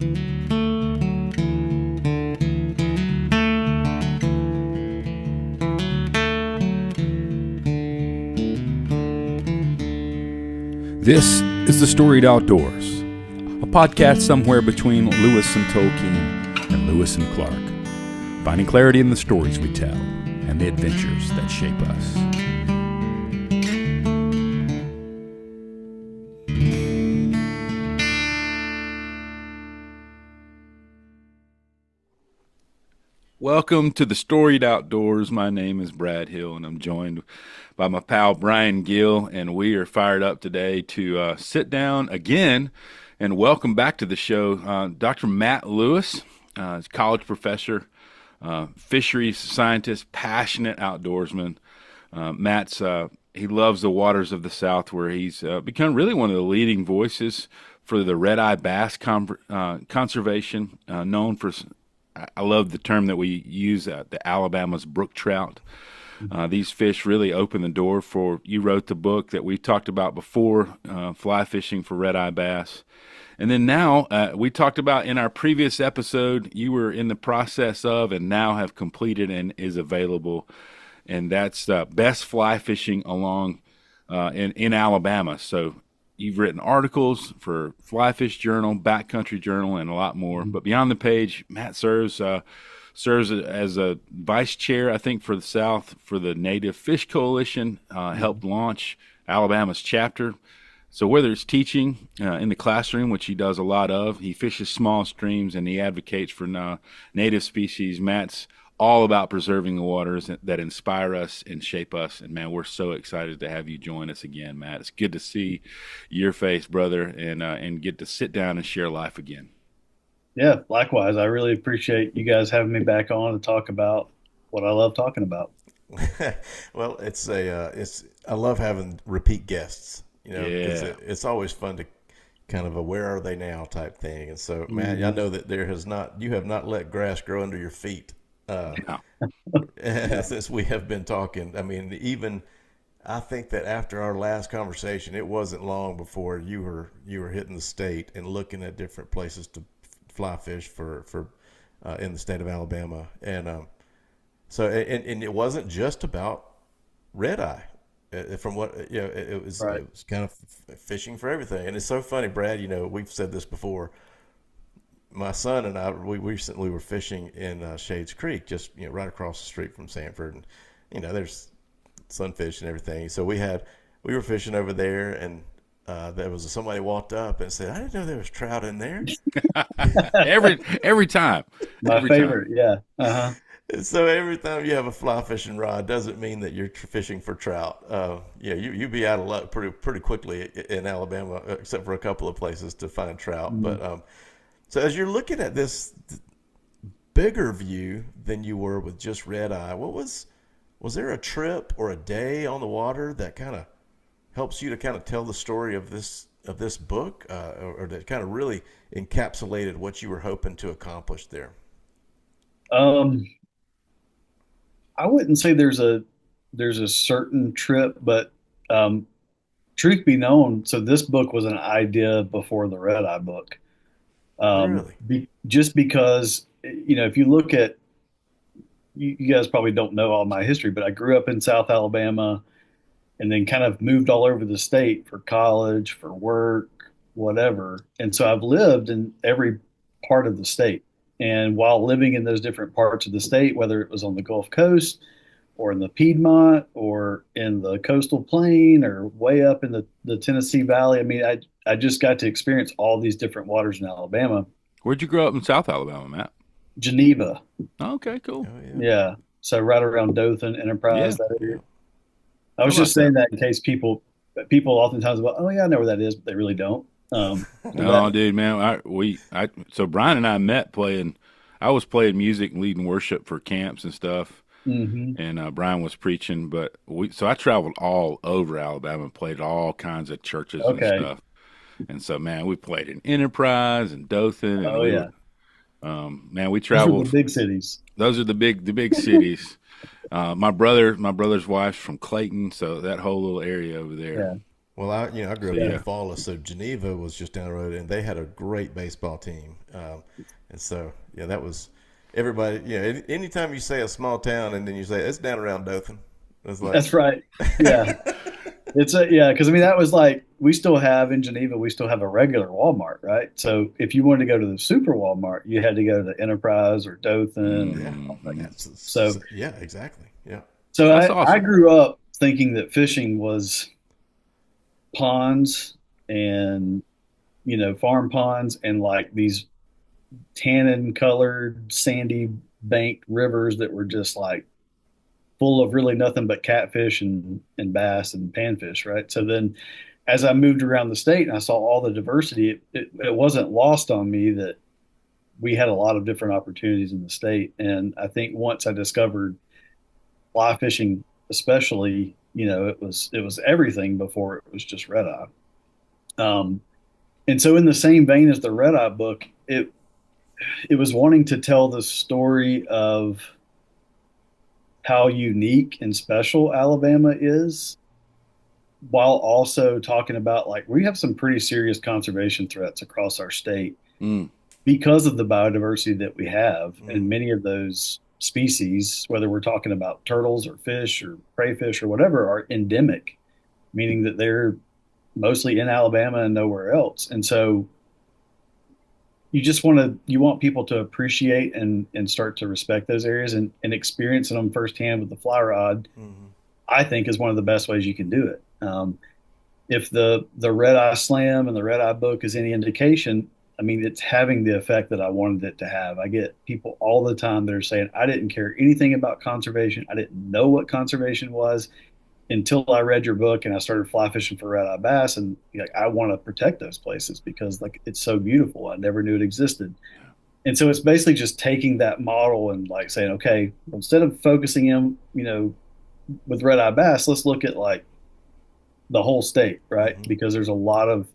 This is the Storied Outdoors, a podcast somewhere between Lewis and Tolkien and Lewis and Clark, finding clarity in the stories we tell and the adventures that shape us. Welcome to the Storied Outdoors. My name is Brad Hill, and I'm joined by my pal Brian Gill, and we are fired up today to sit down again and welcome back to the show Dr. Matt Lewis, college professor, fisheries scientist, passionate outdoorsman. Matt's he loves the waters of the South, where he's become really one of the leading voices for the Redeye bass conservation, known for. I love the term that we use, the Alabama's brook trout. These fish really open the door for, you wrote the book that we talked about before, fly fishing for redeye bass. And then now, we talked about in our previous episode, you were in the process of and now have completed and is available. And that's best fly fishing along in Alabama. So you've written articles for Fly Fish Journal, Backcountry Journal, and a lot more. But beyond the page, Matt serves as a vice chair, I think, for the South for the Native Fish Coalition, helped launch Alabama's chapter. So whether it's teaching in the classroom, which he does a lot of, he fishes small streams, and he advocates for native species. Matt's all about preserving the waters that inspire us and shape us. And man, we're so excited to have you join us again, Matt. It's good to see your face, brother, and get to sit down and share life again. Yeah, likewise. I really appreciate you guys having me back on to talk about what I love talking about. Well, I love having repeat guests, because it's always fun to kind of a where are they now type thing. And so, man, I know that you have not let grass grow under your feet. Since we have been talking. I mean, I think that after our last conversation, it wasn't long before you were hitting the state and looking at different places to fly fish for in the state of Alabama. And so it wasn't just about redeye. From what it was, right. It was kind of fishing for everything. And it's so funny, Brad. We've said this before. My son and I, we recently were fishing in Shades Creek, just right across the street from Sanford, and there's sunfish and everything. So we were fishing over there, and there was somebody walked up and said, "I didn't know there was trout in there." every time, my favorite, yeah. So every time you have a fly fishing rod, doesn't mean that you're fishing for trout. You be out of luck pretty quickly in Alabama, except for a couple of places to find trout, but. So as you're looking at this bigger view than you were with just redeye, was there a trip or a day on the water that kind of helps you to kind of tell the story of this book, or that kind of really encapsulated what you were hoping to accomplish there? I wouldn't say there's a certain trip, but truth be known, so this book was an idea before the redeye book. Really? Just because, if you look at, you guys probably don't know all my history, but I grew up in South Alabama and then kind of moved all over the state for college, for work, whatever. And so I've lived in every part of the state. And while living in those different parts of the state, whether it was on the Gulf Coast or in the Piedmont or in the coastal plain or way up in the Tennessee Valley, I mean, I just got to experience all these different waters in Alabama. Where'd you grow up in South Alabama, Matt? Geneva. Oh, okay, cool. Oh, yeah. So right around Dothan, Enterprise, that area. I was just saying that in case people oftentimes go, oh yeah, I know where that is, but they really don't. No, dude, man. So Brian and I met playing. I was playing music and leading worship for camps and stuff. Mm-hmm. And Brian was preaching, so I traveled all over Alabama and played at all kinds of churches and stuff. And so, man, we played in Enterprise and Dothan. And man, we traveled. Those are the big cities. Those are the big cities. My brother's wife's from Clayton, so that whole little area over there. Well, I grew So up in yeah, Eufaula, so Geneva was just down the road, and they had a great baseball team. And so, yeah, that was everybody. Anytime you say a small town, and then you say it's down around Dothan, it's like, That's right. Yeah. Because I mean that was like we still have in Geneva, we still have a regular Walmart, right? So if you wanted to go to the super Walmart, you had to go to the Enterprise or Dothan or yeah, all that. hmm So yeah, exactly, yeah. so that's I awesome. grew up thinking that fishing was ponds and farm ponds and like these tannin colored sandy banked rivers that were just like full of really nothing but catfish and bass and panfish, right? So then as I moved around the state and I saw all the diversity, it wasn't lost on me that we had a lot of different opportunities in the state. And I think once I discovered fly fishing, especially, it was everything before it was just red eye. Um, and so in the same vein as the red eye book, it was wanting to tell the story of how unique and special Alabama is while also talking about like we have some pretty serious conservation threats across our state Mm, because of the biodiversity that we have. And Hmm. many of those species, whether we're talking about turtles or fish or crayfish or whatever, are endemic, meaning that they're mostly in Alabama and nowhere else. And so you want people to appreciate and start to respect those areas and experiencing them firsthand with the fly rod, Hmm. I think is one of the best ways you can do it. If the red eye slam and the red eye book is any indication, I mean, it's having the effect that I wanted it to have. I get people all the time that are saying, I didn't care anything about conservation. I didn't know what conservation was until I read your book and I started fly fishing for red eye bass. And like, I want to protect those places because like it's so beautiful. I never knew it existed. And so it's basically just taking that model and like saying, okay, instead of focusing in, with red eye bass, let's look at like the whole state, right? Hmm. Because there's a lot of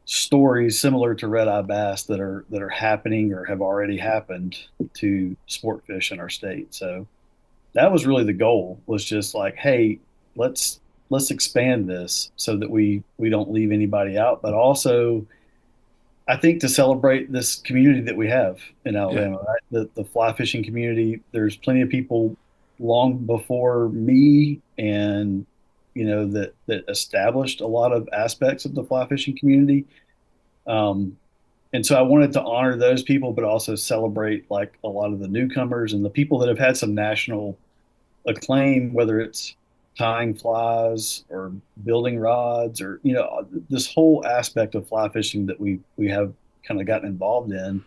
stories similar to red eye bass that are happening or have already happened to sport fish in our state. So that was really the goal was just like, hey, let's let's expand this so that we don't leave anybody out, but also I think to celebrate this community that we have in yeah. Alabama, right? The fly fishing community. There's plenty of people long before me, and that established a lot of aspects of the fly fishing community. Um, and so I wanted to honor those people, but also celebrate like a lot of the newcomers and the people that have had some national acclaim, whether it's tying flies or building rods or this whole aspect of fly fishing that we have kind of gotten involved in,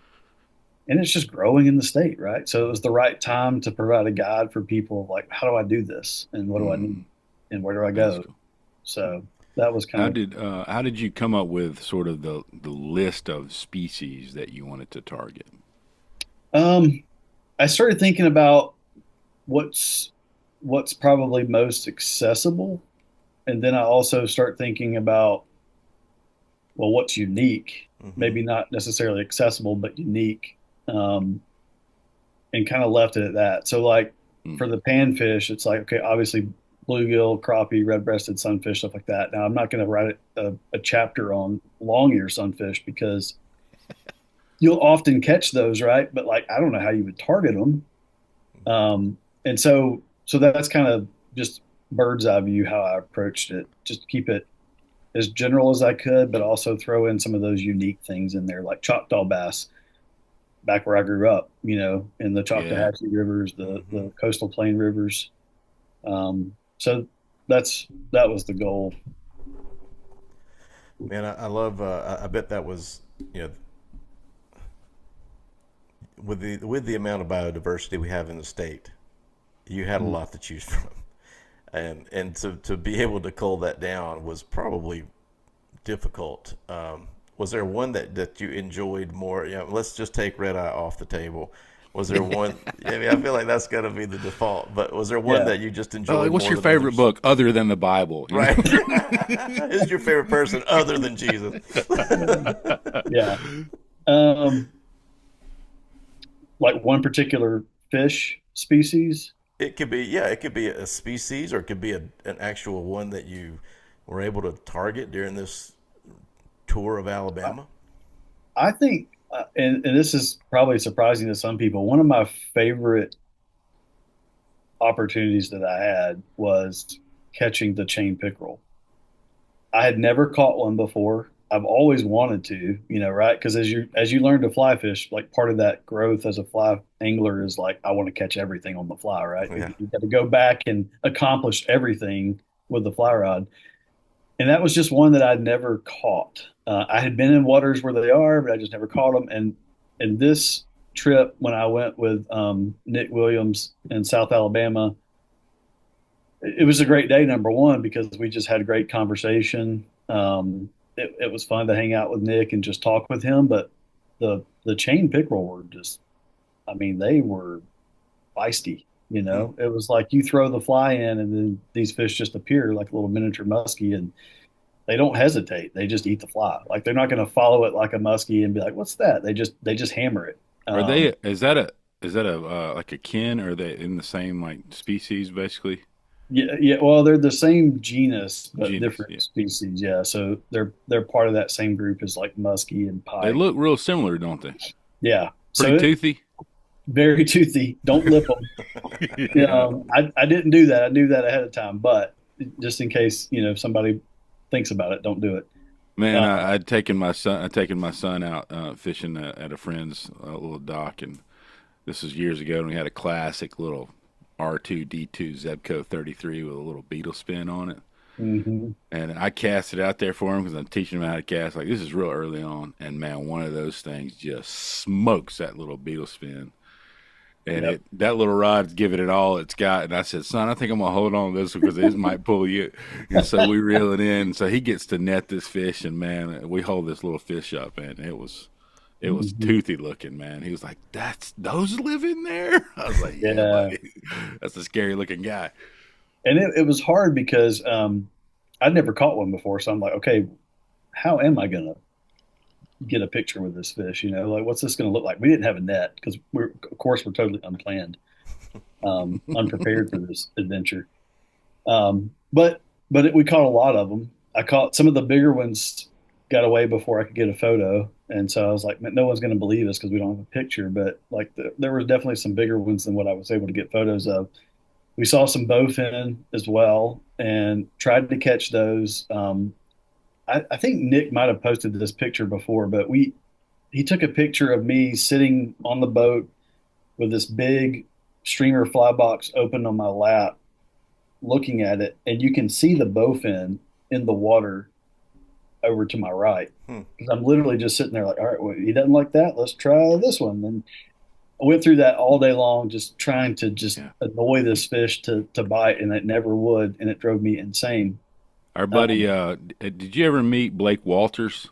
and it's just growing in the state, right? So it was the right time to provide a guide for people of like, how do I do this and what do I need Mm, and where do I that's go? cool. So that was kind of How did you come up with sort of the list of species that you wanted to target? um I started thinking about what's what's probably most accessible, and then I also start thinking about, well, what's unique, Hmm. maybe not necessarily accessible, but unique, um, and kind of left it at that. So, like Mm, for the panfish, it's like, okay, obviously bluegill, crappie, red-breasted sunfish, stuff like that. Now, I'm not going to write a chapter on long-ear sunfish because you'll often catch those, right? But like, I don't know how you would target them. And so that's kind of just bird's eye view how I approached it. Just keep it as general as I could, but also throw in some of those unique things in there, like Choctaw bass, back where I grew up, in the yeah. Choctawhatchee rivers, the Hmm. the coastal plain rivers. So that was the goal. Man, I love. I bet that was, you know, with the amount of biodiversity we have in the state, you had a Mm. lot to choose from, and to be able to cull that down was probably difficult. Was there one that you enjoyed more? Let's just take red eye off the table. Was there one? I mean, I feel like that's got to be the default. But was there one Yeah. that you just Like, enjoyed what's more your than favorite others? book other than the Bible? You Right. know. Who's your favorite person other than Jesus? Yeah. Um, like one particular fish species. It could be, yeah, it could be a species, or it could be an actual one that you were able to target during this tour of Alabama? I think, and this is probably surprising to some people, one of my favorite opportunities that I had was catching the chain pickerel. I had never caught one before. I've always wanted to, right? Because as you learn to fly fish, like part of that growth as a fly angler is like I want to catch everything on the fly, right? Yeah. You got to go back and accomplish everything with the fly rod. And that was just one that I'd never caught. I had been in waters where they are, but I just never caught them. And this trip, when I went with Nick Williams in South Alabama, it was a great day. Number one, because we just had a great conversation. It was fun to hang out with Nick and just talk with him. But the chain pickerel were just, I mean, they were feisty. Mm. It was like you throw the fly in, and then these fish just appear like a little miniature muskie, and they don't hesitate. They just eat the fly. Like they're not going to follow it like a muskie and be like, "What's that?" They just hammer it. Are they? Is that a like a kin? Or are they in the same like species basically? Yeah, yeah. Well, they're the same genus but Genus, different yeah. species. Yeah, so they're part of that same group as like muskie and They pike. look real similar, don't they? Yeah, Pretty so it toothy. very toothy. Don't lip them. Yeah. I didn't do that. I knew that ahead of time, but just in case somebody thinks about it, don't do it. Man, Uh, I'd taken my son out fishing at a friend's little dock, and this was years ago, and we had a classic little R2D2 Zebco 33 with a little beetle spin on it. mhm. And I cast it out there for him because I'm teaching him how to cast. Like this is real early on, and man, one of those things just smokes that little beetle spin. And Yep. that little rod's giving it all it's got. And I said, son, I think I'm gonna hold on to this because it might pull you. And so we reel it in. So he gets to net this fish, and man, we hold this little fish up, and it was Mhm. toothy looking, man. He was like, "That's those live in there." I was like, "Yeah, Yeah, buddy, that's a scary looking guy." and it was hard because I'd never caught one before, so I'm like, okay, how am I gonna get a picture with this fish? Like what's this gonna look like? We didn't have a net because of course we're totally unplanned, unprepared for this adventure. But we caught a lot of them. I caught some of the bigger ones, got away before I could get a photo, and so I was like, no one's gonna believe us because we don't have a picture. But like there was definitely some bigger ones than what I was able to get photos of. We saw some bowfin as well and tried to catch those. I think Nick might have posted this picture before, but he took a picture of me sitting on the boat with this big streamer fly box open on my lap, looking at it, and you can see the bowfin in the water over to my right. Hmm. Because I'm literally just sitting there like, all right, well, he doesn't like that. Let's try this one. And I went through that all day long, just trying to just Yeah, annoy this fish to bite, and it never would, and it drove me insane. our buddy. Um, Did you ever meet Blake Walters?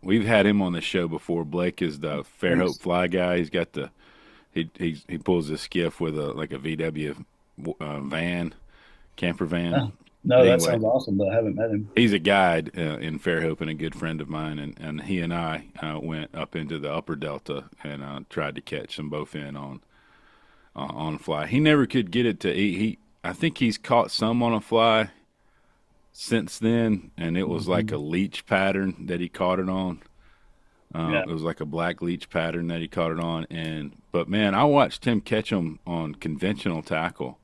We've had him on the show before. Blake is the Fairhope Fly guy. He's got he pulls a skiff with a VW van, camper van. oh, no, But that anyway, sounds awesome, but I haven't met him. he's a guide in Fairhope and a good friend of mine, and he and I went up into the upper Delta and tried to catch some bowfin on fly. He never could get it to eat. I think he's caught some on a fly since then, and it was like a Mhm. leech pattern that he caught it on. Yeah. It was like a black leech pattern that he caught it on, but man, I watched him catch them on conventional tackle,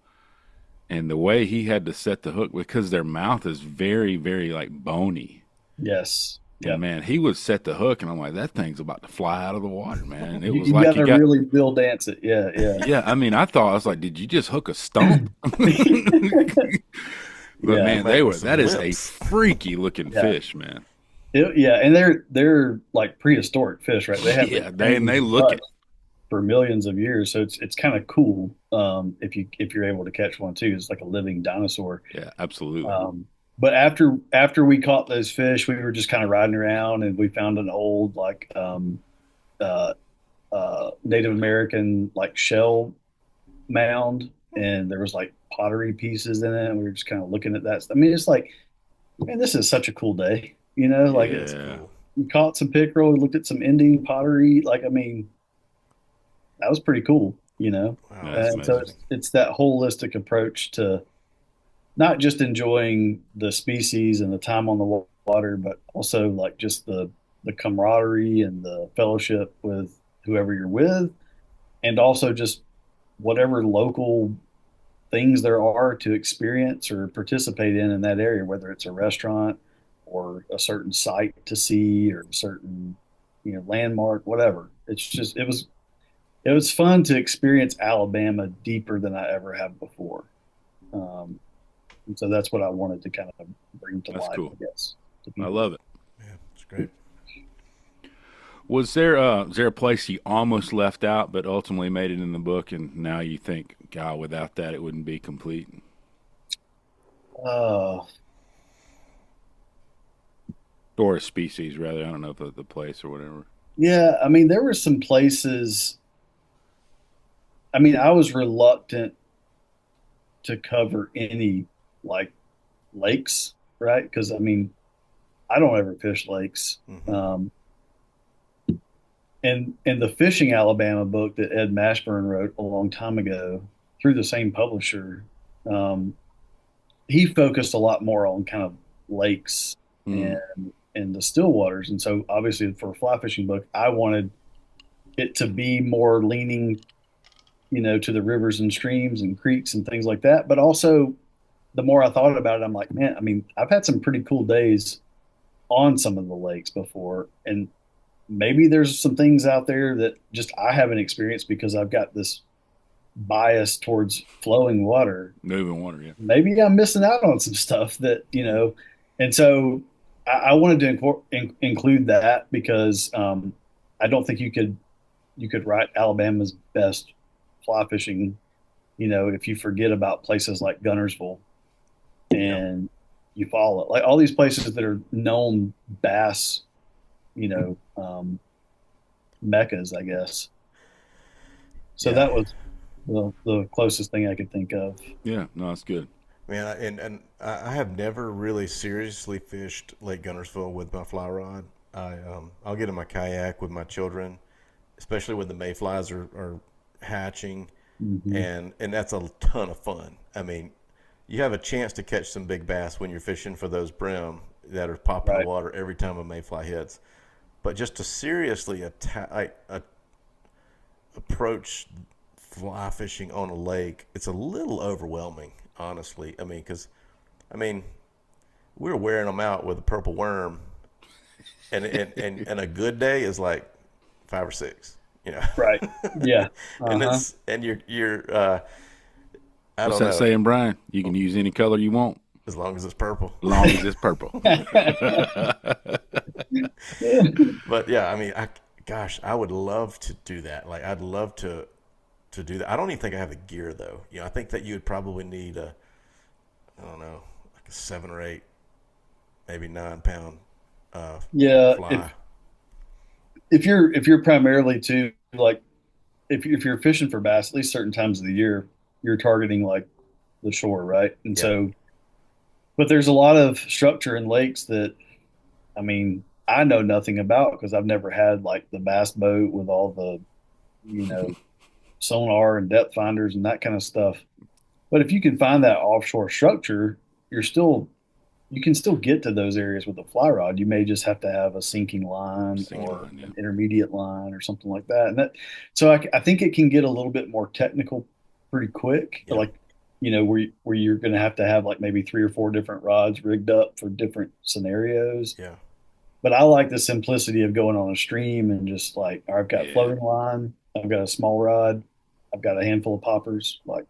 and the way he had to set the hook because their mouth is very, very like bony. Yes. And Yep. man, he would set the hook, and I'm like, that thing's about to fly out of the water, man. It was You like got he to got, really Bill dance it. Yeah. Yeah. yeah. I mean, I was like, did you just hook a stump? But Yeah. man, Making that some is a lips. freaky looking Yeah. fish, man. Yeah. And they're like prehistoric fish, right? They haven't Yeah, they changed look much it. for millions of years. So it's kind of cool if you're able to catch one too. It's like a living dinosaur. Yeah, absolutely. But after we caught those fish, we were just kind of riding around and we found an old like uh, Native American like shell mound, and there was like pottery pieces in it, and we were just kind of looking at that. I mean, it's like, man, this is such a cool day. Like That's Yeah. cool. we caught some pickerel, we looked at some Indian pottery. Like, I mean, that was pretty cool. Wow, That's that's And so amazing. amazing. it's that holistic approach to not just enjoying the species and the time on the water, but also like just the camaraderie and the fellowship with whoever you're with, and also just whatever local things there are to experience or participate in that area, whether it's a restaurant or a certain site to see or a certain landmark, whatever. It was fun to experience Alabama deeper than I ever have before. Um, and so that's what I wanted to kind of bring to That's life, cool. I guess, to I people. love it. Yeah, it's great. Is there a place you almost left out but ultimately made it in the book, and now you think, God, without that it wouldn't be complete? Uh, Or a species, rather. I don't know if the place or whatever. yeah, I mean, there were some places. I mean, I was reluctant to cover any like lakes, right? Because I mean, I don't ever fish lakes. Hmm. And the Fishing Alabama book that Ed Mashburn wrote a long time ago through the same publisher, um, he focused a lot more on kind of lakes Mm, and the still waters. And so obviously for a fly fishing book, I wanted it to be more leaning, to the rivers and streams and creeks and things like that. But also the more I thought about it, I'm like, man, I mean, I've had some pretty cool days on some of the lakes before. And maybe there's some things out there that just I haven't experienced because I've got this bias towards flowing water. moving water, yeah. Maybe I'm missing out on some stuff and so I wanted to include that because I don't think you could write Alabama's best fly fishing, if you forget about places like Gunnersville Yeah. and you follow it, like all these places that are known bass, you know, meccas, I guess. So Yeah. that was the closest thing I could think of. Yeah, no, it's good. Man, I have never really seriously fished Lake Gunnersville with my fly rod. I'll get in my kayak with my children, especially when the mayflies are hatching, Hmm. and that's a ton of fun. I mean, you have a chance to catch some big bass when you're fishing for those brim that are popping the Right. water every time a mayfly hits. But just to seriously approach fly fishing on a lake, it's a little overwhelming, honestly. I mean, because I mean, we were wearing them out with a purple worm, and a good day is like five or six, you know. Right. Yeah. And Uh-huh. you're I What's don't that know, saying, Brian? You can use any color you want, as long as it's purple. as long as it's purple. But yeah, I mean, gosh, I would love to do that. Like, I'd love to do that. I don't even think I have the gear though. You know, I think that you would probably need I don't know, like a 7 or 8, maybe 9 pound Yeah. If fly. if you're primarily too like if you're fishing for bass, at least certain times of the year, you're targeting like the shore, right? And Yeah, so, but there's a lot of structure in lakes that I mean I know nothing about because I've never had like the bass boat with all the you know sonar and depth finders and that kind of stuff. But if you can find that offshore structure, you're still you can still get to those areas with a fly rod. You may just have to have a sinking line Single or line, yeah. an intermediate line or something like that. And that, so I think it can get a little bit more technical pretty quick. yeah, Like, where you're going to have like maybe three or four different rods rigged up for different scenarios. yeah. But I like the simplicity of going on a stream and just like, all right, I've got Yeah. floating line, I've got a small rod, I've got a handful of poppers. Like,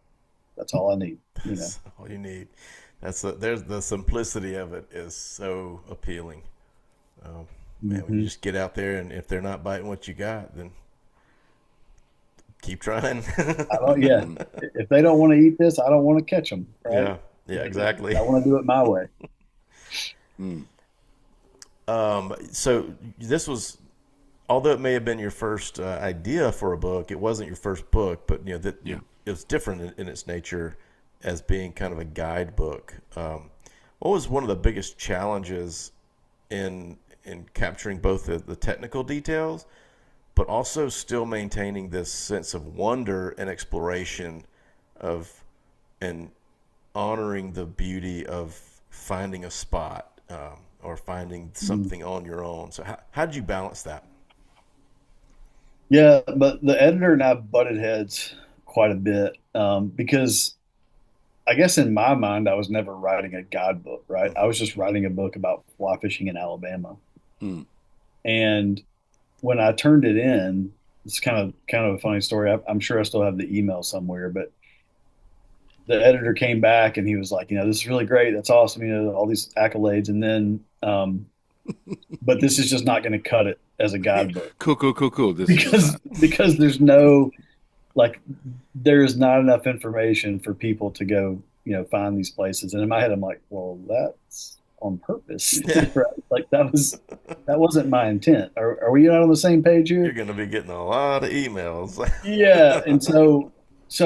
that's all I need. That's all you need. There's the simplicity of it is so appealing. Um, man, when you Hmm. just get out there, and if they're not biting what you got, then keep trying. I don't, yeah. If they don't want to eat this, I don't want to catch them, right? Yeah, yeah, exactly. I want to do it my way. Mm, So this was, although it may have been your first idea for a book, it wasn't your first book, but yeah. it was different in its nature as being kind of a guidebook. What was one of the biggest challenges in capturing both the technical details, but also still maintaining this sense of wonder and exploration of and honoring the beauty of finding a spot, or finding Mhm. something on your own. So how did you balance that? Yeah, but the editor and I butted heads quite a bit because I guess in my mind I was never writing a guidebook, right? I Hmm. was just writing a book about fly fishing in Alabama. Hmm. And when I turned it in, it's kind of a funny story. I'm sure I still have the email somewhere, but the editor came back and he was like, this is really great. That's awesome. All these accolades. And then, but this is just not going to cut it as a guidebook Cool, cool, cool, cool. This is because not. there's no like there is not enough information for people to go, find these places. And in my head, I'm like, well, that's on purpose, Yeah, right? Like that wasn't my intent. Are we not on the same page you're here? going to be getting a lot of emails. Yeah. And so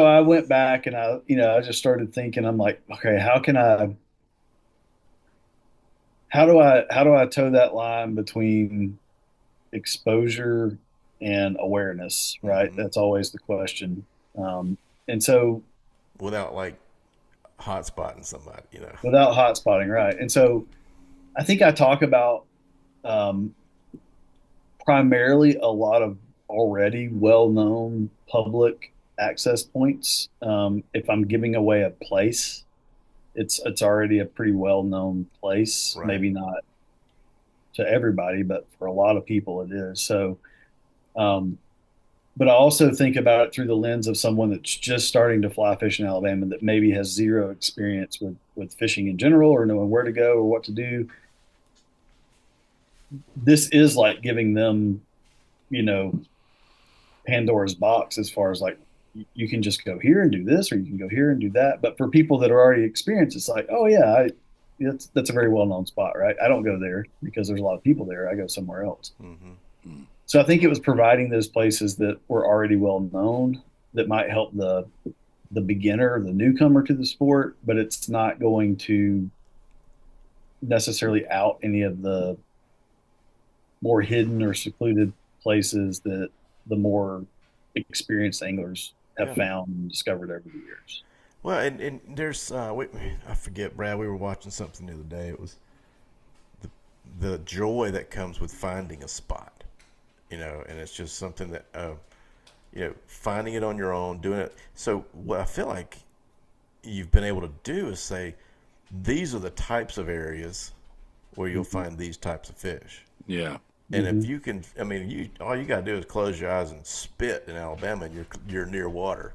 I went back and I just started thinking, I'm like, okay, how do I toe that line between exposure and awareness, right? Hmm. That's always the question. And so Without like hot spotting somebody. without hot spotting, right? And so I think I talk about um, primarily a lot of already well-known public access points. If I'm giving away a place, it's already a pretty well-known place. Right. Maybe not to everybody, but for a lot of people it is. So, um, but I also think about it through the lens of someone that's just starting to fly fish in Alabama that maybe has zero experience with fishing in general or knowing where to go or what to do. This is like giving them, you know, Pandora's box as far as like you can just go here and do this or you can go here and do that. But for people that are already experienced, it's like, oh yeah, that's a very well known spot, right? I don't go there because there's a lot of people there. I go somewhere else. Hmm. So I think it was providing those places that were already well known that might help the beginner, the newcomer to the sport, but it's not going to necessarily out any of the more hidden or secluded places that the more experienced anglers have Yeah. found and discovered over the years. Well, and there's I forget, Brad. We were watching something the other day. It was the joy that comes with finding a spot, and it's just something that finding it on your own, doing it. So what I feel like you've been able to do is say these are the types of areas where you'll Mm-hmm. find these types of fish. Yeah. And if Mm-hmm. you can, I mean, you all you got to do is close your eyes and spit in Alabama, and you're near water.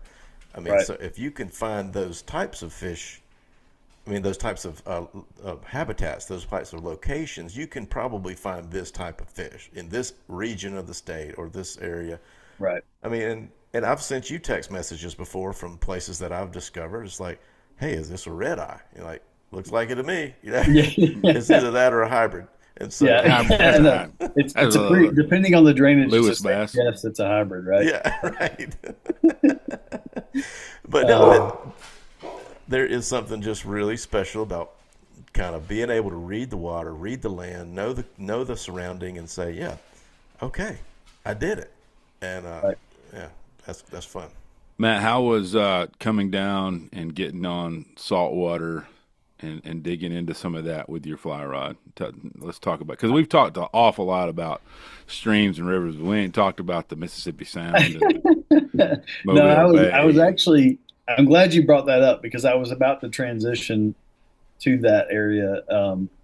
I mean, Right. so if you can find those types of fish, I mean, those types of habitats, those types of locations, you can probably find this type of fish in this region of the state or this area. Right. I mean, and I've sent you text messages before from places that I've discovered. It's like, hey, is this a red eye? You're like, looks like it to me. It's Yeah. either that or a hybrid. And Yeah. so, Hybrid. That's a And, hybrid. it's That's a pretty a depending on the drainage Lewis system. bass. Yes, it's a hybrid, right? yeah, right. But no, Um, there is something just really special about kind of being able to read the water, read the land, know the surrounding, and say, yeah, okay, I did it, and right. yeah, that's fun. Matt, how was coming down and getting on salt water and digging into some of that with your fly rod? Let's talk about because we've talked an awful lot about streams and rivers, but we ain't talked about the Mississippi Sound and No, Mobile I was Bay. And actually I'm glad you brought that up because I was about to transition to that area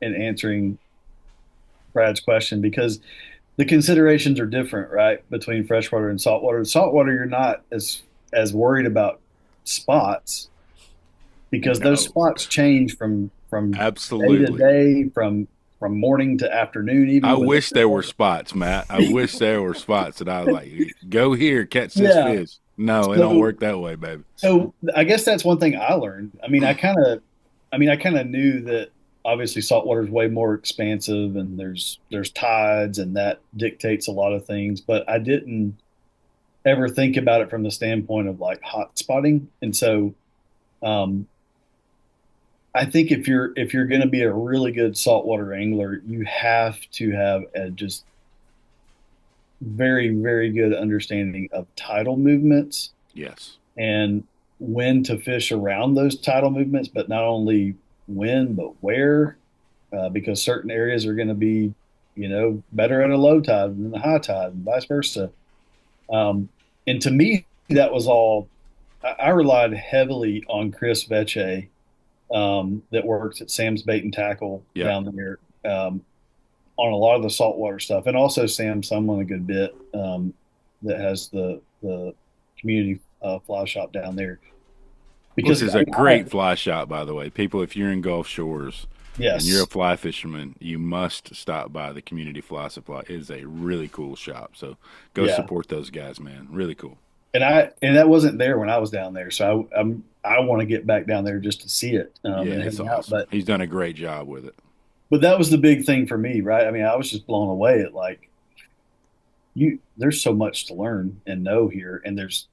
in answering Brad's question because the considerations are different, right, between freshwater and saltwater. Saltwater, you're not as worried about spots because those no, spots change from day to absolutely. day, from morning to afternoon, I even within wish the there were spots, Matt. I wish there were spots that I was like, go here, catch this yeah. fish. No, it don't So work that way, baby. so I guess that's one thing I learned. I mean, I kind of knew that obviously saltwater is way more expansive and there's tides and that dictates a lot of things, but I didn't ever think about it from the standpoint of like hot spotting. And so um, I think if you're going to be a really good saltwater angler, you have to have a just very, very good understanding of tidal movements Yes. and when to fish around those tidal movements, but not only when, but where, because certain areas are going to be, better at a low tide than a high tide, and vice versa. Um, and to me, that was all. I relied heavily on Chris Veche, that works at Sam's Bait and Tackle Yep. down there, on a lot of the saltwater stuff, and also Sam Sumlin a good bit, that has the community fly shop down there. Which Because is a great fly shop, by the way. People, if you're in Gulf Shores and you're a yes, fly fisherman, you must stop by the Community Fly Supply. It is a really cool shop. So go yeah, support those guys, man. Really cool. and that wasn't there when I was down there, so I want to get back down there just to see it, Yeah, and it's hang out. awesome. He's done a great job with it. But that was the big thing for me, right? I mean, I was just blown away at like there's so much to learn and know here, and there's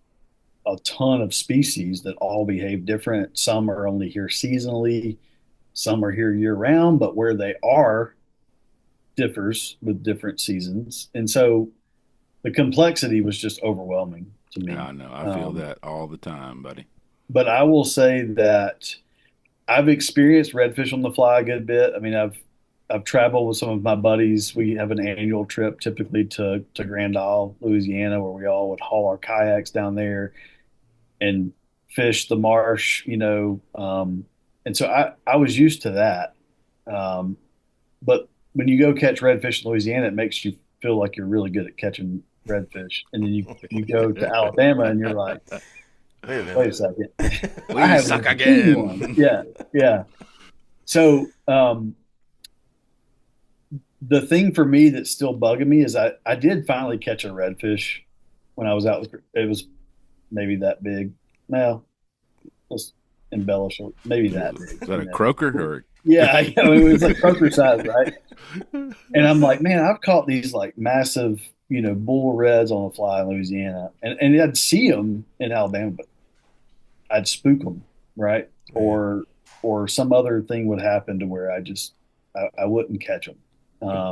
a ton of species that all behave different. Some are only here seasonally, some are here year round, but where they are differs with different seasons. And so the complexity was just overwhelming to Yeah, me. I know. I feel Um, that all the time, buddy. but I will say that I've experienced redfish on the fly a good bit. I mean, I've traveled with some of my buddies. We have an annual trip typically to Grand Isle, Louisiana, where we all would haul our kayaks down there and fish the marsh, and so I was used to that. Um, but when you go catch redfish in Louisiana, it makes you feel like you're really good at catching redfish. And then you go to Alabama and you're like, Wait a wait a minute. second, I We haven't suck even seen one. again. Yeah, yeah. So the thing for me that's still bugging me is I did finally catch a redfish when I was out. It was maybe that big. Well, let's embellish it. Maybe that Is big. that a croaker or? Yeah, it was like croaker size, right? And I'm like, man, I've caught these like massive, bull reds on the fly in Louisiana, and I'd see them in Alabama, but I'd spook them, right? Yeah. Or some other thing would happen to where I wouldn't catch them.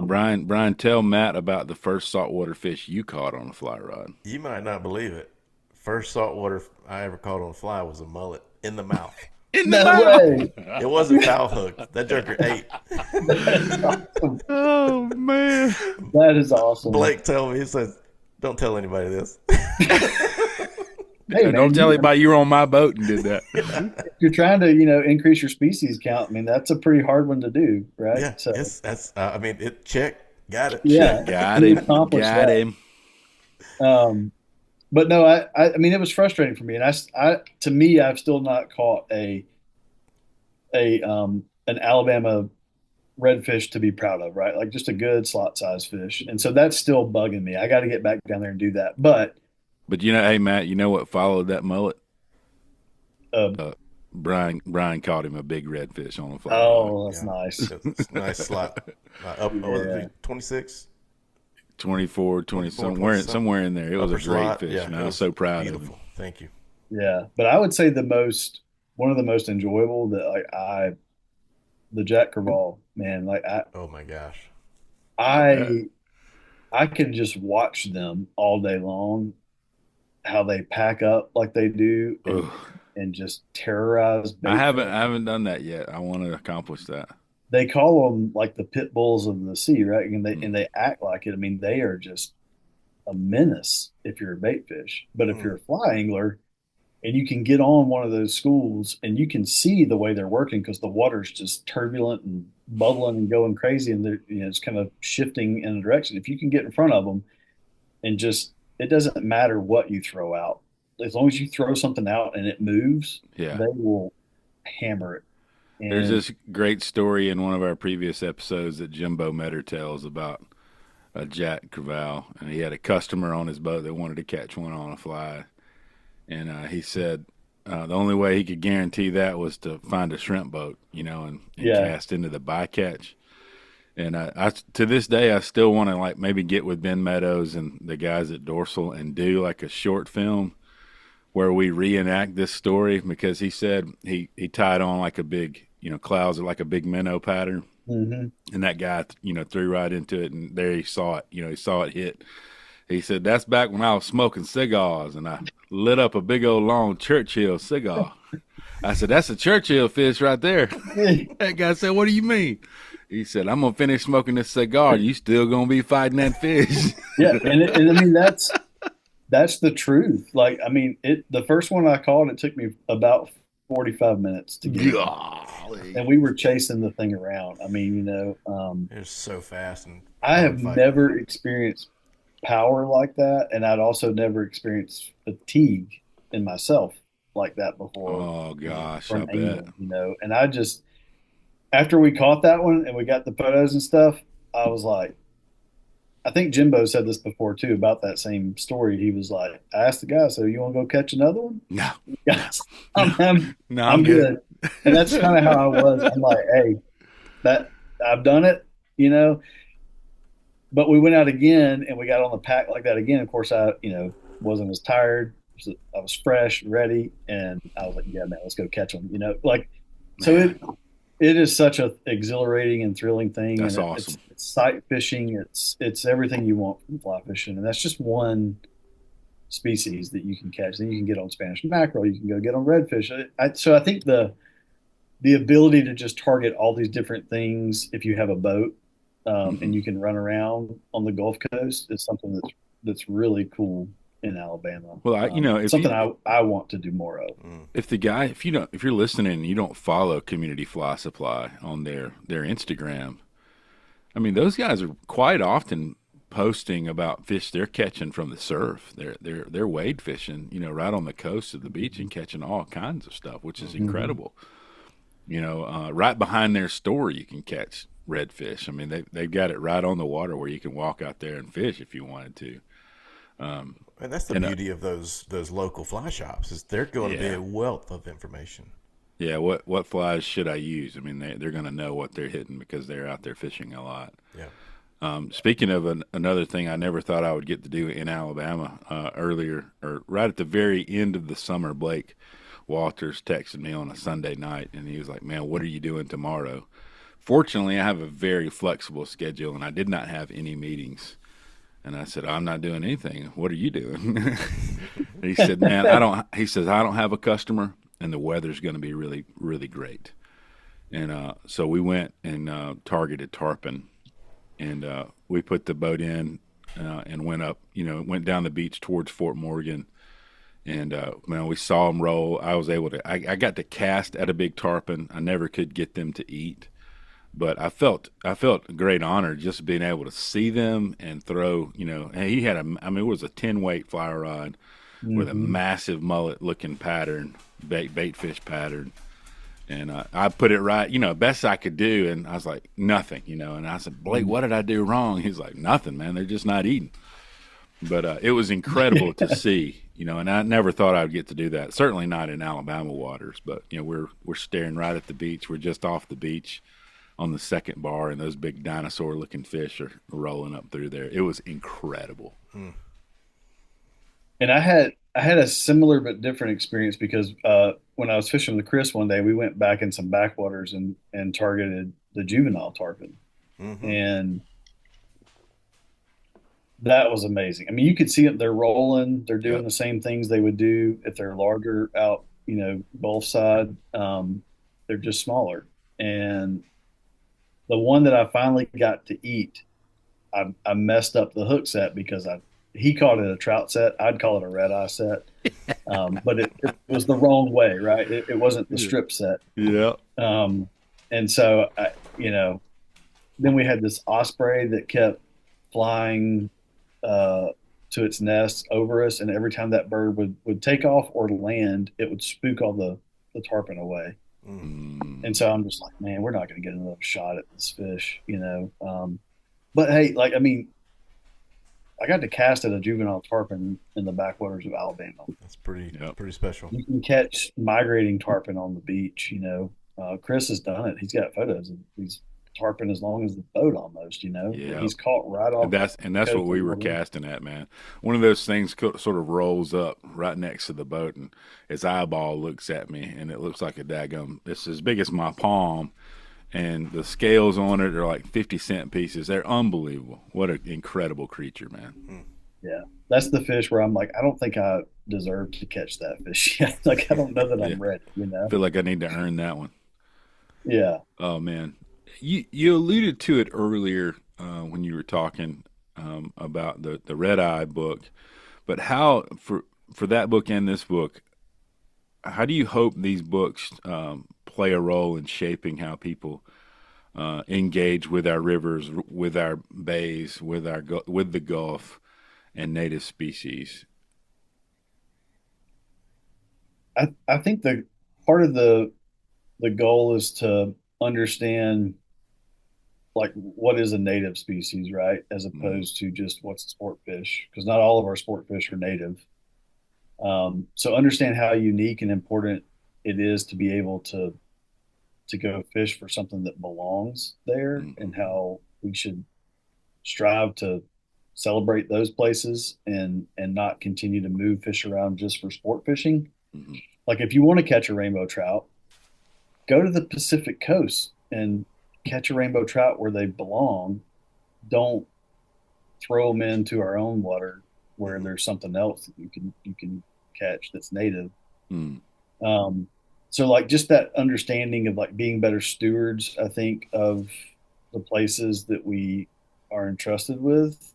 Brian, tell Matt about the first saltwater fish you caught on a fly rod. You might not believe it. First saltwater I ever caught on a fly was a mullet in the mouth. In the No mouth. way. It wasn't foul hooked. That joker ate. That is awesome. Oh man. That is awesome. Blake told me, he says, don't tell anybody this. Hey Don't man, tell anybody you were on my boat and did that. if you're trying to, increase your species count, I mean, that's a pretty hard one to do, right? Yeah, So, that's, I mean, it check, got it. yeah, Got you him. accomplished Got that. him. But no, I mean, it was frustrating for me, and to me, I've still not caught an Alabama redfish to be proud of, right? Like just a good slot size fish, and so that's still bugging me. I got to get back down there and do that. But But hey Matt, you know what followed that mullet? uh, Brian caught him a big redfish on the fly rod. oh, that's Yeah. nice. It's a nice slot. Up, Yeah. 26? 24, 20, 24, somewhere in there. It was Upper a great slot. fish, Yeah, man. it I was so proud of him. beautiful. Thank you. Yeah, but I would say one of the most enjoyable that the Jack Crevalle, man, like Oh my gosh. I I can just watch them all day long, how they pack up like they do Ugh. and just terrorize bait. I haven't done that yet. I want to accomplish that. They call them like the pit bulls of the sea, right? And Mm. they act like it. I mean, they are just a menace if you're a bait fish. But if Mm. you're a fly angler and you can get on one of those schools and you can see the way they're working because the water's just turbulent and bubbling and going crazy and they're, it's kind of shifting in a direction. If you can get in front of them and just, it doesn't matter what you throw out. As long as you throw something out and it moves, Yeah. they will hammer it. There's And this great story in one of our previous episodes that Jimbo Metter tells about Jack Crevalle, and he had a customer on his boat that wanted to catch one on a fly, and he said the only way he could guarantee that was to find a shrimp boat, and yeah, cast into the bycatch. And I to this day I still want to like maybe get with Ben Meadows and the guys at Dorsal and do like a short film where we reenact this story because he said he tied on like a big clouds like a big minnow pattern, hmm and that guy threw right into it, and there he saw it. He saw it hit, He said, that's back when I was smoking cigars and I lit up a big old long Churchill cigar. I said, that's a Churchill fish right there. That guy said, what do you mean? He said, I'm going to finish smoking this cigar. You still going to be fighting that fish. Yeah. And I mean, that's the truth. Like, I mean, the first one I caught, it took me about 45 minutes to get him. Golly. And we were chasing the thing around. I mean, They're so fast and I have hard fighting. never experienced power like that. And I'd also never experienced fatigue in myself like that before Oh, gosh, I from bet. angling, And I just, after we caught that one and we got the photos and stuff, I was like, I think Jimbo said this before too about that same story. He was like, I asked the guy, so you want to go catch another one? No, Yes, I'm good. good. And that's kind of how I was. I'm like, hey, that I've done it, you know. But we went out again and we got on the pack like that again. Of course, I, wasn't as tired. I was fresh, ready, and I was like, yeah, man, let's go catch them. Like so it is such a exhilarating and thrilling thing, That's and awesome. it's sight fishing. It's everything you want from fly fishing, and that's just one species that you can catch. Then you can get on Spanish mackerel. You can go get on redfish. So I think the ability to just target all these different things if you have a boat and Hmm. you can run around on the Gulf Coast is something that's really cool in Alabama. Well, if Something I want to do more of. if you're listening and you don't follow Community Fly Supply on their Instagram, I mean, those guys are quite often posting about fish they're catching from the surf. They're wade fishing, right on the coast of the beach and catching all kinds of stuff, which is Mm-hmm. incredible. Right behind their store you can catch redfish. I mean, they've got it right on the water where you can walk out there and fish if you wanted to. And that's the And beauty of those local fly shops is they're going to be yeah, a wealth of information. yeah. What flies should I use? I mean, they're going to know what they're hitting because they're out there fishing a lot. Yeah. Speaking of another thing, I never thought I would get to do in Alabama earlier or right at the very end of the summer. Blake Walters texted me on a Sunday night, and he was like, "Man, what are you doing tomorrow?" Fortunately, I have a very flexible schedule, and I did not have any meetings. And I said, "I'm not doing anything. What are you doing?" He said, "Man, I don't." He says, "I don't have a customer, and the weather's going to be really, really great." And so we went and targeted tarpon, and we put the boat in and went up. Went down the beach towards Fort Morgan, and man, we saw them roll. I was able to. I got to cast at a big tarpon. I never could get them to eat, but I felt great honor just being able to see them and throw. And he had I mean, it was a 10 weight fly rod with a Mm-hmm. massive mullet looking pattern, bait fish pattern. And I put it right, best I could do. And I was like, nothing, And I said, Blake, what did I do wrong? He's like, nothing, man. They're just not eating. But it was incredible to see, and I never thought I'd get to do that. Certainly not in Alabama waters. But we're staring right at the beach. We're just off the beach on the second bar, and those big dinosaur-looking fish are rolling up through there. It was incredible. And I had a similar but different experience because when I was fishing with Chris one day, we went back in some backwaters and targeted the juvenile tarpon, Mm-hmm. and that was amazing. I mean, you could see them; they're rolling, they're doing Yep. the same things they would do if they're larger out, Gulf side. They're just smaller, and the one that I finally got to eat, I messed up the hook set because he called it a trout set. I'd call it a red eye set. But it was the wrong way, right? It wasn't the strip set. Yeah. Um, and so, then we had this osprey that kept flying uh, to its nest over us. And every time that bird would take off or land, it would spook all the tarpon away. Mm. And so I'm just like, man, we're not going to get another shot at this fish. But hey, like, I mean, I got to cast at a juvenile tarpon in the backwaters of Alabama. That's pretty Yep. pretty special. You can catch migrating tarpon on the beach. Chris has done it. He's got photos of these tarpon as long as the boat almost. Yeah. He's caught right And off that's the what we coast were of Florida. casting at, man. One of those things sort of rolls up right next to the boat, and his eyeball looks at me, and it looks like a daggum. It's as big as my palm, and the scales on it are like 50-cent pieces. They're unbelievable. What an incredible creature, man. Yeah, that's the fish where I'm like, I don't think I deserve to catch that fish yet. Like, I don't know that Yeah, I'm ready, you I know? feel like I need to earn that one. Yeah. Oh man, you alluded to it earlier when you were talking about the Redeye book, but how for that book and this book, how do you hope these books play a role in shaping how people engage with our rivers, with our bays, with the Gulf and native species? I think the part of the goal is to understand like what is a native species, right? As Mm, opposed to just what's a sport fish, because not all of our sport fish are native. So understand how unique and important it is to be able to go fish for something that belongs there, and mm, how we should strive to celebrate those places and not continue to move fish around just for sport fishing. mm, Like if you want to catch a rainbow trout, go to the Pacific coast and catch a rainbow trout where they belong. Don't throw them into our own water where mm, there's something else that you can catch that's native. mm. Um, so like just that understanding of like being better stewards, I think, of the places that we are entrusted with,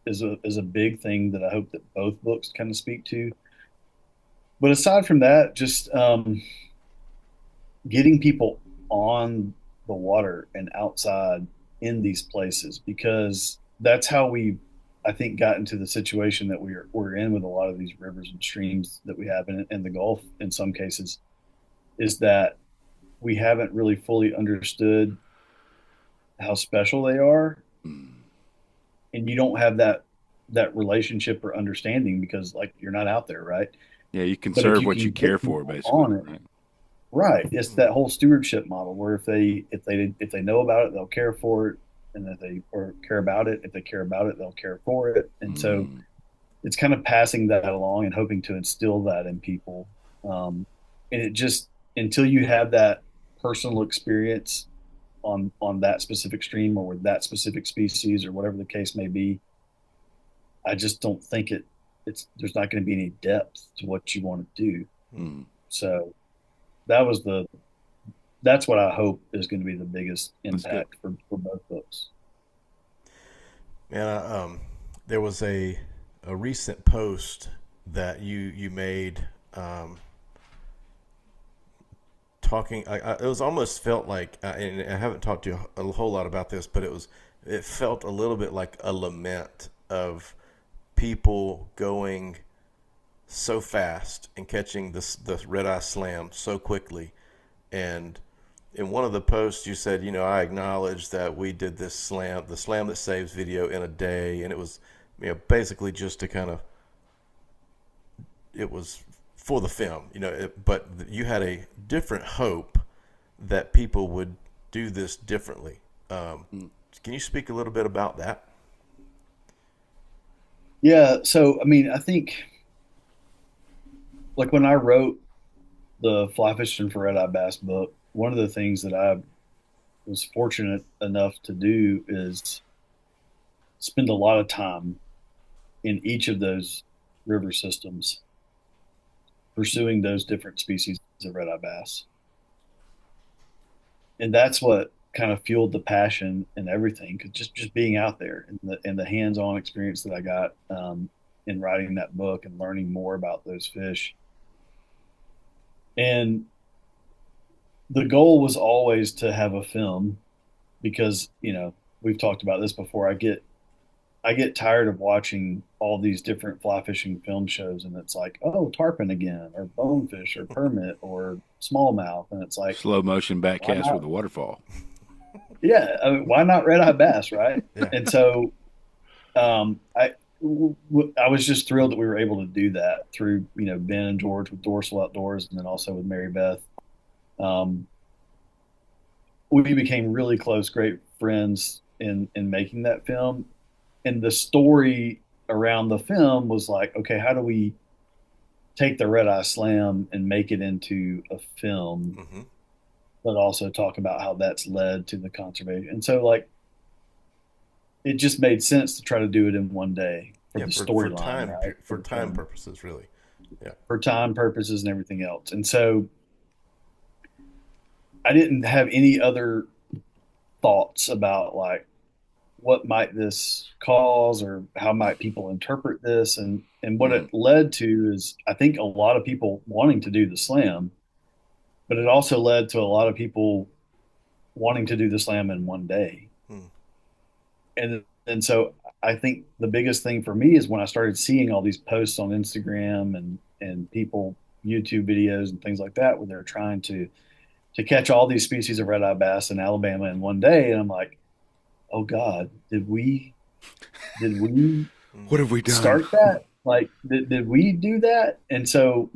is a big thing that I hope that both books kind of speak to. But aside from that, just getting people on the water and outside in these places, because that's how we, I think, got into the situation that we're in with a lot of these rivers and streams that we have in the Gulf in some cases, is that we haven't really fully understood how special they are, Mm. and you don't have that relationship or understanding because like you're not out there, right? Yeah, you But if conserve you what you can get care for, people basically, on it, right? right, it's that Mm. whole stewardship model where if they know about it, they'll care for it, and if they or care about it, if they care about it, they'll care for it. And so Mm. it's kind of passing that along and hoping to instill that in people. And it just, until you have that personal experience on that specific stream or with that specific species or whatever the case may be, I just don't think it's there's not going to be any depth to what you want to do. Mm. So that was the that's what I hope is going to be the biggest That's good. impact for both books. And there was a recent post that you made, um, talking. It was almost felt like, and I haven't talked to you a whole lot about this, but it felt a little bit like a lament of people going so fast and catching the red eye slam so quickly. And in one of the posts, you said, I acknowledge that we did this slam, the slam that saves video, in a day, and it was, basically just to kind of, it was for the film, but you had a different hope that people would do this differently. Um, Mm. can you speak a little bit about that? Yeah, so I mean, I think like when I wrote the Fly Fishing for Red Eye Bass book, one of the things that I was fortunate enough to do is spend a lot of time in each of those river systems pursuing those different species of red eye bass. And that's what kind of fueled the passion and everything. Cause just being out there and the hands-on experience that I got in writing that book and learning more about those fish. And the goal was always to have a film because, we've talked about this before. I get tired of watching all these different fly fishing film shows, and it's like, oh, tarpon again, or bonefish, or permit, or smallmouth, and it's like, Slow motion why backcast not? with a waterfall. Yeah, I mean, why not red eye bass, right? Yeah. And so, I was just thrilled that we were able to do that through Ben and George with Dorsal Outdoors, and then also with Mary Beth. Um, we became really close, great friends in making that film, and the story around the film was like, okay, how do we take the Red Eye Slam and make it into a film, Mm-hmm. but also talk about how that's led to the conservation. And so, like, it just made sense to try to do it in one day for Yeah, the for storyline, time right? For for the time film, purposes, really. Yeah. for time purposes and everything else. And so I didn't have any other thoughts about like what might this cause or how might people interpret this. And what Mm, it led to is I think a lot of people wanting to do the slam, but it also led to a lot of people wanting to do the slam in one day. Hmm. And so I think the biggest thing for me is when I started seeing all these posts on Instagram and people YouTube videos and things like that where they're trying to catch all these species of red-eye bass in Alabama in one day, and I'm like, oh God, did we what have we done? start that? Like, did we do that? And so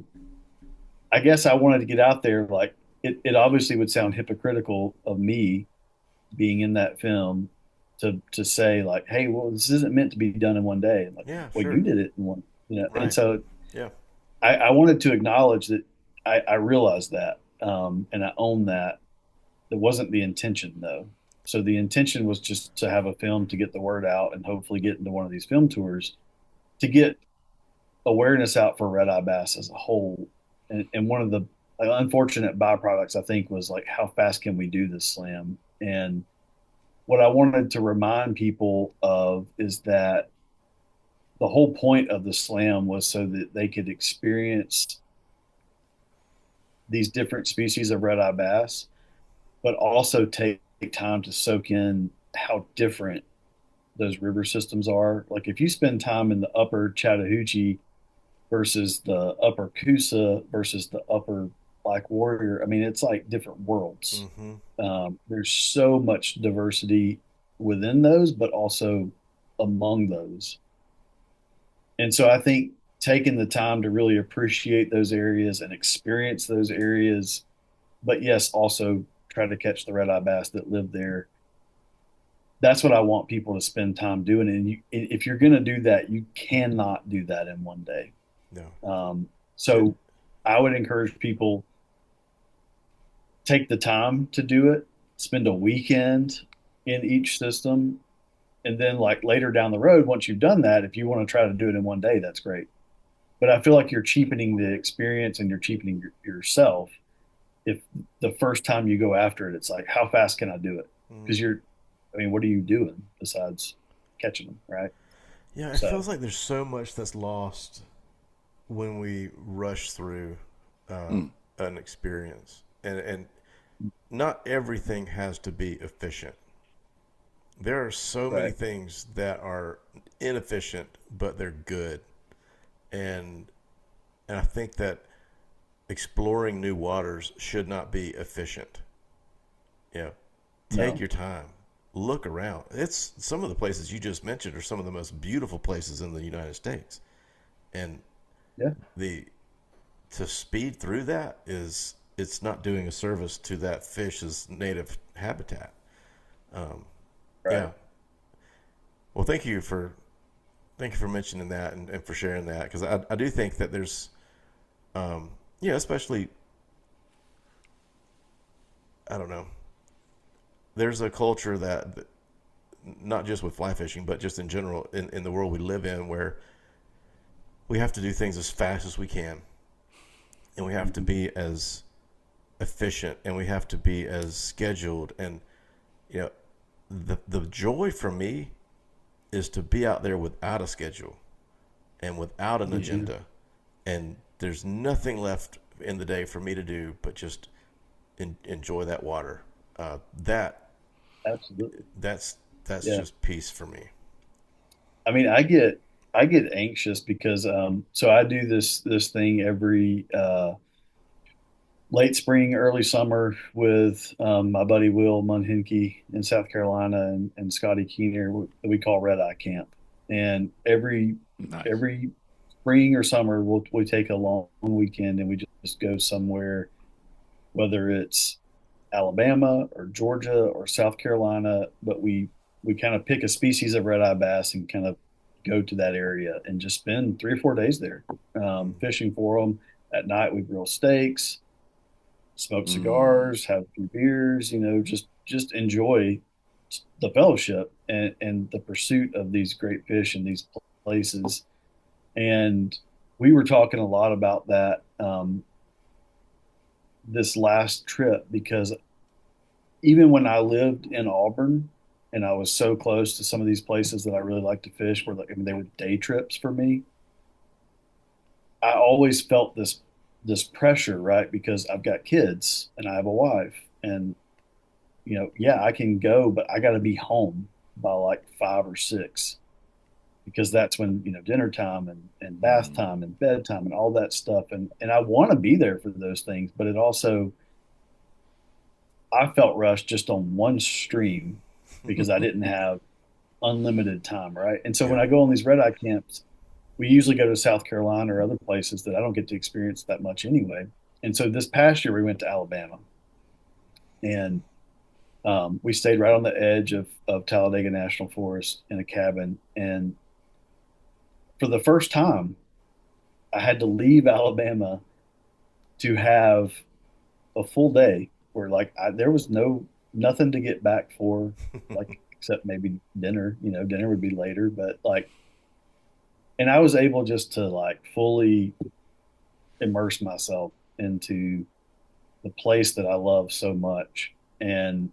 I guess I wanted to get out there. Like, it obviously would sound hypocritical of me being in that film to say like, hey, well, this isn't meant to be done in one day. And like, Yeah, well, you sure. did it in one, And Right. so Yeah. I wanted to acknowledge that I realized that, and I own that. That wasn't the intention though. So the intention was just to have a film to get the word out and hopefully get into one of these film tours to get awareness out for red eye bass as a whole. And one of the unfortunate byproducts, I think, was like, how fast can we do this slam? And what I wanted to remind people of is that the whole point of the slam was so that they could experience these different species of red eye bass, but also take time to soak in how different those river systems are. Like if you spend time in the upper Chattahoochee versus the upper Coosa versus the upper Black Warrior, I mean, it's like different worlds. Mm-hmm. There's so much diversity within those, but also among those. And so I think taking the time to really appreciate those areas and experience those areas, but yes, also try to catch the red eye bass that live there. That's what I want people to spend time doing. And if you're going to do that, you cannot do that in one day. No. It. So I would encourage people take the time to do it, spend a weekend in each system, and then like later down the road, once you've done that, if you want to try to do it in one day, that's great. But I feel like you're cheapening the experience and you're cheapening yourself if the first time you go after it, it's like, how fast can I do it? Mm. Because I mean, what are you doing besides catching them, right? Yeah, it So, feels like there's so much that's lost when we rush through uh, mm, an experience, and not everything has to be efficient. There are so many right. things that are inefficient, but they're good, and and I think that exploring new waters should not be efficient. You know, take No. your time, look around. It's some of the places you just mentioned are some of the most beautiful places in the United States, and Yeah. the to speed through that is it's not doing a service to that fish's native habitat. Um, Right. yeah. Well, thank you for mentioning that and for sharing that because I do think that there's yeah, especially I don't know, there's a culture that not just with fly fishing but just in general in the world we live in where we have to do things as fast as we can and we have to Mhm. be as efficient and we have to be as scheduled and you know the joy for me is to be out there without a schedule and without an Yeah. agenda and there's nothing left in the day for me to do but just enjoy that water that Absolutely. that's Yeah. just peace for me. I mean, I get anxious because so I do this thing every late spring, early summer with my buddy Will Munhinke in South Carolina and Scotty Keener we call Redeye Camp. And nice. every spring or summer we take a long weekend and we just go somewhere, whether it's Alabama or Georgia or South Carolina, but we kind of pick a species of red eye bass and kind of go to that area and just spend 3 or 4 days there, Mm. fishing for them. At night we grill steaks, smoke Mm, cigars, have a few beers, just enjoy the fellowship. and the pursuit of these great fish in these places. And we were talking a lot about that this last trip because even when I lived in Auburn and I was so close to some of these places that I really like to fish, where like, I mean, they were day trips for me. I always felt this pressure, right? Because I've got kids and I have a wife, and yeah, I can go, but I got to be home by like 5 or 6 because that's when dinner time and bath Mm. time and bedtime and all that stuff, and I want to be there for those things, but it also I felt rushed just on one stream because I didn't have unlimited time, right? And so Yeah. when I go on these red eye camps, we usually go to South Carolina or other places that I don't get to experience that much anyway. And so this past year we went to Alabama, and we stayed right on the edge of Talladega National Forest in a cabin. And for the first time, I had to leave Alabama to have a full day where like there was nothing to get back for, like except maybe dinner. Dinner would be later, but like, and I was able just to like fully immerse myself into the place that I love so much. And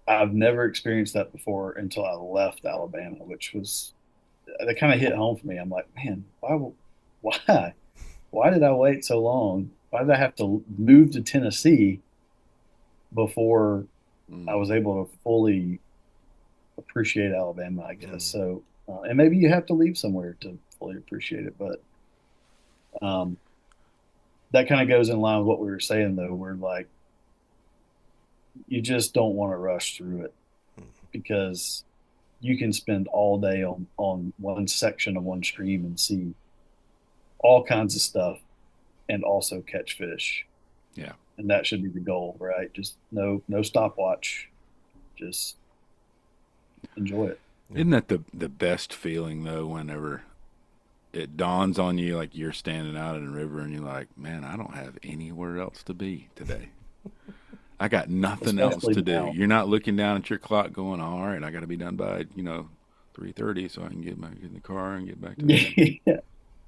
I've never experienced that before until I left Alabama, which was that kind of hit home for me. I'm like, man, why, why did I wait so long? Why did I have to move to Tennessee before I Mm. was able to fully appreciate Alabama, I guess. Mm. So, and maybe you have to leave somewhere to fully appreciate it, but um, that kind of goes in line with what we were saying, though. We're like, you just don't want to rush through it because you can spend all day on one section of one stream and see all kinds of stuff and also catch fish. Yeah. And that should be the goal, right? Just no stopwatch. Just enjoy it. Yeah. Isn't that the best feeling though? Whenever it dawns on you, like you're standing out in the river and you're like, man, I don't have anywhere else to be today. I got nothing else Especially to do. now. You're not looking down at your clock going, all right, I got to be done by 3:30 so I can get back in the car and get back to the. Yeah.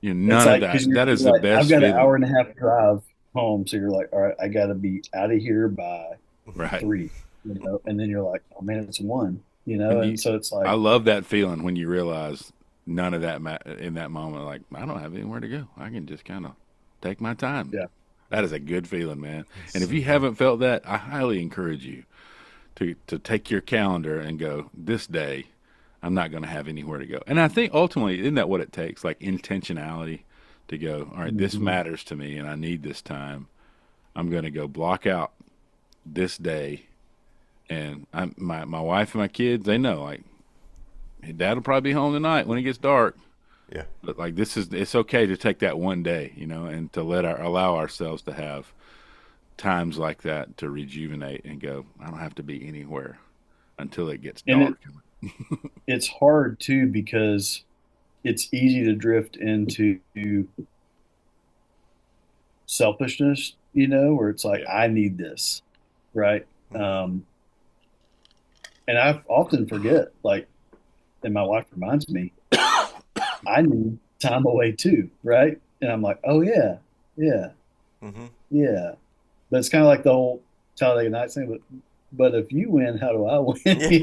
It's None of like that. because you're That is the like, I've best got an hour feeling, and a half drive home, so you're like, all right, I got to be out of here by right? 3, and then you're like, oh man, it's 1, And and so it's I like, love that feeling when you realize none of that in that moment. Like I don't have anywhere to go. I can just kind of take my time. yeah, That is a good feeling, man. It's And if so you good. haven't felt that, I highly encourage you to take your calendar and go, this day I'm not going to have anywhere to go. And I think ultimately, isn't that what it takes? Like intentionality to go, all right, this hmm matters to me and I need this time. I'm going to go block out this day. And my wife and my kids, they know, like, hey, Dad will probably be home tonight when it gets dark. Yeah. But like, it's okay to take that one day, and to allow ourselves to have times like that to rejuvenate and go, I don't have to be anywhere until it gets and dark. it's hard too because it's easy to drift into selfishness, where it's like, Yeah. I need this, right? Mm-hmm. And I often forget, like, and my wife reminds me, I need time away too, right? And I'm like, oh yeah, yeah, Mm-hmm. yeah. But it's kind of like the whole Talladega Nights thing. But if you win, how do I win?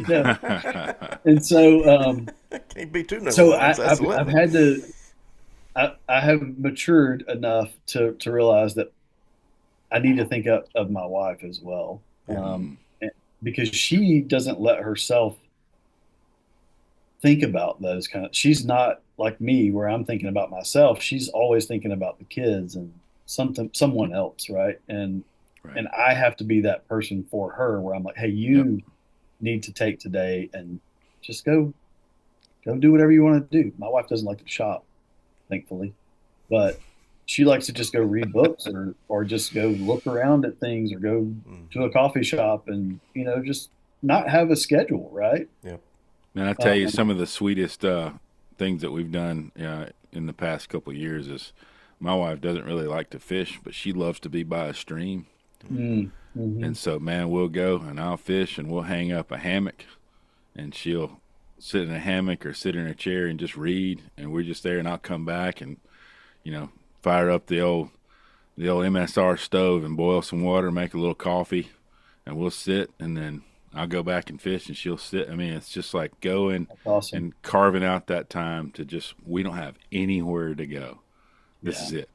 Yeah. And so Can't be two number so ones. That's the I've limit. had to I have matured enough to realize that I need to think of my wife as well, Yeah. Mm, and- because she doesn't let herself think about those kind of. She's not like me where I'm thinking about myself. She's always thinking about the kids and someone else, right? right. And I have to be that person for her where I'm like, hey, Yep. you need to take today and just go do whatever you want to do. My wife doesn't like to shop, thankfully, but she likes to just go read books or just go look around at things or go to Mm-hmm. a coffee shop and just not have a schedule, right? Yep. And I tell you, Um, some of the sweetest things that we've done in the past couple of years is my wife doesn't really like to fish, but she loves to be by a stream. Mm-hmm. mm, hmm And so, man, we'll go and I'll fish and we'll hang up a hammock and she'll sit in a hammock or sit in a chair and just read, and we're just there, and I'll come back and you know fire up the old MSR stove and boil some water, make a little coffee, and we'll sit, and then I'll go back and fish, and she'll sit. I mean, it's just like going That's awesome. and carving out that time to just, we don't have anywhere to go. This Yeah. is it.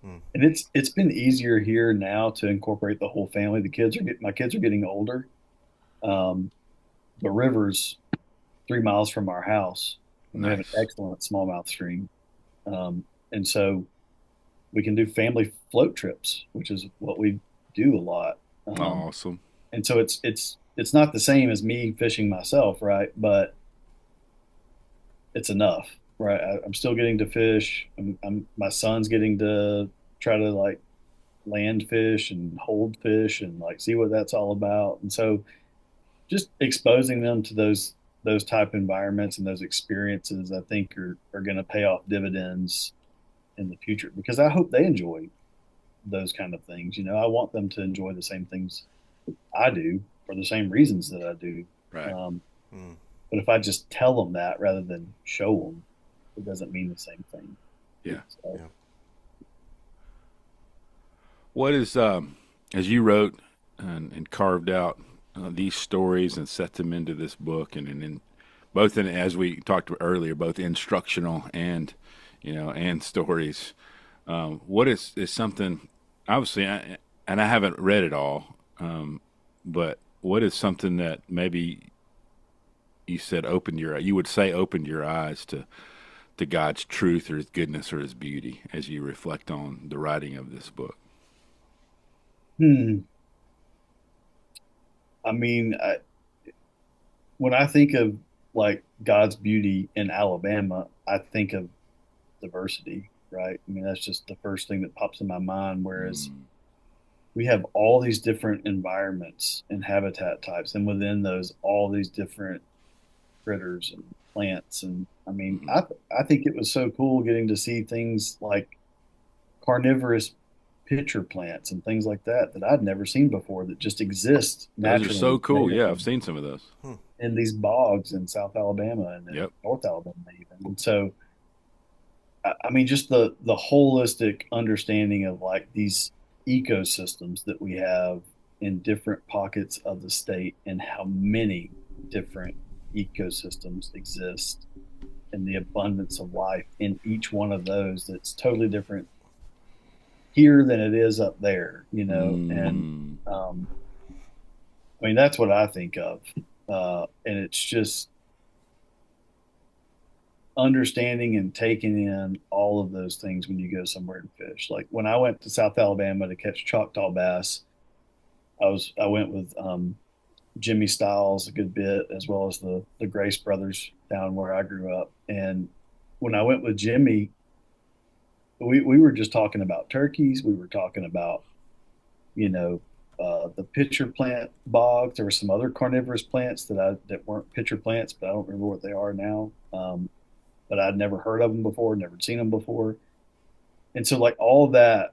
Mm. And it's been easier here now to incorporate the whole family. My kids are getting older. Um, the river's 3 miles from our house, and we have an Nice. excellent smallmouth stream. And so we can do family float trips, which is what we do a lot. Awesome. And so it's not the same as me fishing myself, right? But it's enough, right? I'm still getting to fish. My son's getting to try to like land fish and hold fish and like see what that's all about. And so just exposing them to those type environments and those experiences, I think are going to pay off dividends in the future because I hope they enjoy those kind of things. I want them to enjoy the same things I do for the same reasons that I do. Right. Um, Mm. but if I just tell them that rather than show them, it doesn't mean the same thing. Yeah. So, Yeah. What is as you wrote and carved out these stories and set them into this book, and in both in, as we talked earlier, both instructional and and stories. What is something, obviously, and I haven't read it all, but what is something that maybe you said you would say opened your eyes to God's truth or His goodness or His beauty as you reflect on the writing of this book? hmm, I mean, when I think of like God's beauty in Alabama, I think of diversity, right? I mean, that's just the first thing that pops in my mind. Whereas Mm, we have all these different environments and habitat types, and within those, all these different critters and plants. And I mean, mm. I think it was so cool getting to see things like carnivorous pitcher plants and things like that I'd never seen before that just exist Those are so naturally cool. there Yeah, I've seen some of those. Hmm. in these bogs in South Alabama and in Yep. North Alabama even. And so I mean just the holistic understanding of like these ecosystems that we have in different pockets of the state and how many different ecosystems exist and the abundance of life in each one of those that's totally different here than it is up there. And Hmm. um, I mean, that's what I think of. And it's just understanding and taking in all of those things when you go somewhere and fish. Like when I went to South Alabama to catch Choctaw bass, I went with Jimmy Stiles a good bit, as well as the Grace brothers down where I grew up. And when I went with Jimmy, we were just talking about turkeys. We were talking about you know, the pitcher plant bogs. There were some other carnivorous plants that weren't pitcher plants, but I don't remember what they are now. But I'd never heard of them before, never seen them before, and so like all of that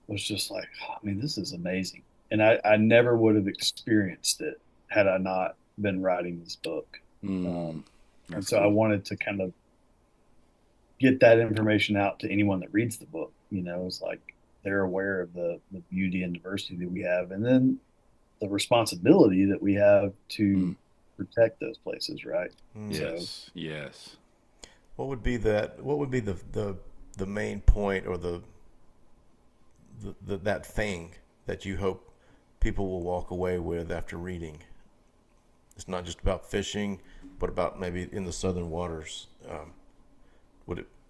was just like, oh, I mean, this is amazing, and I never would have experienced it had I not been writing this book. Mm. Um, and That's so I cool. wanted to kind of get that information out to anyone that reads the book. It's like they're aware of the beauty and diversity that we have, and then the responsibility that we have to Mm. protect those places, right? Mm. So, Yes. Yes. What would be that? What would be the main point or that thing that you hope people will walk away with after reading? It's not just about fishing, but about maybe in the southern waters.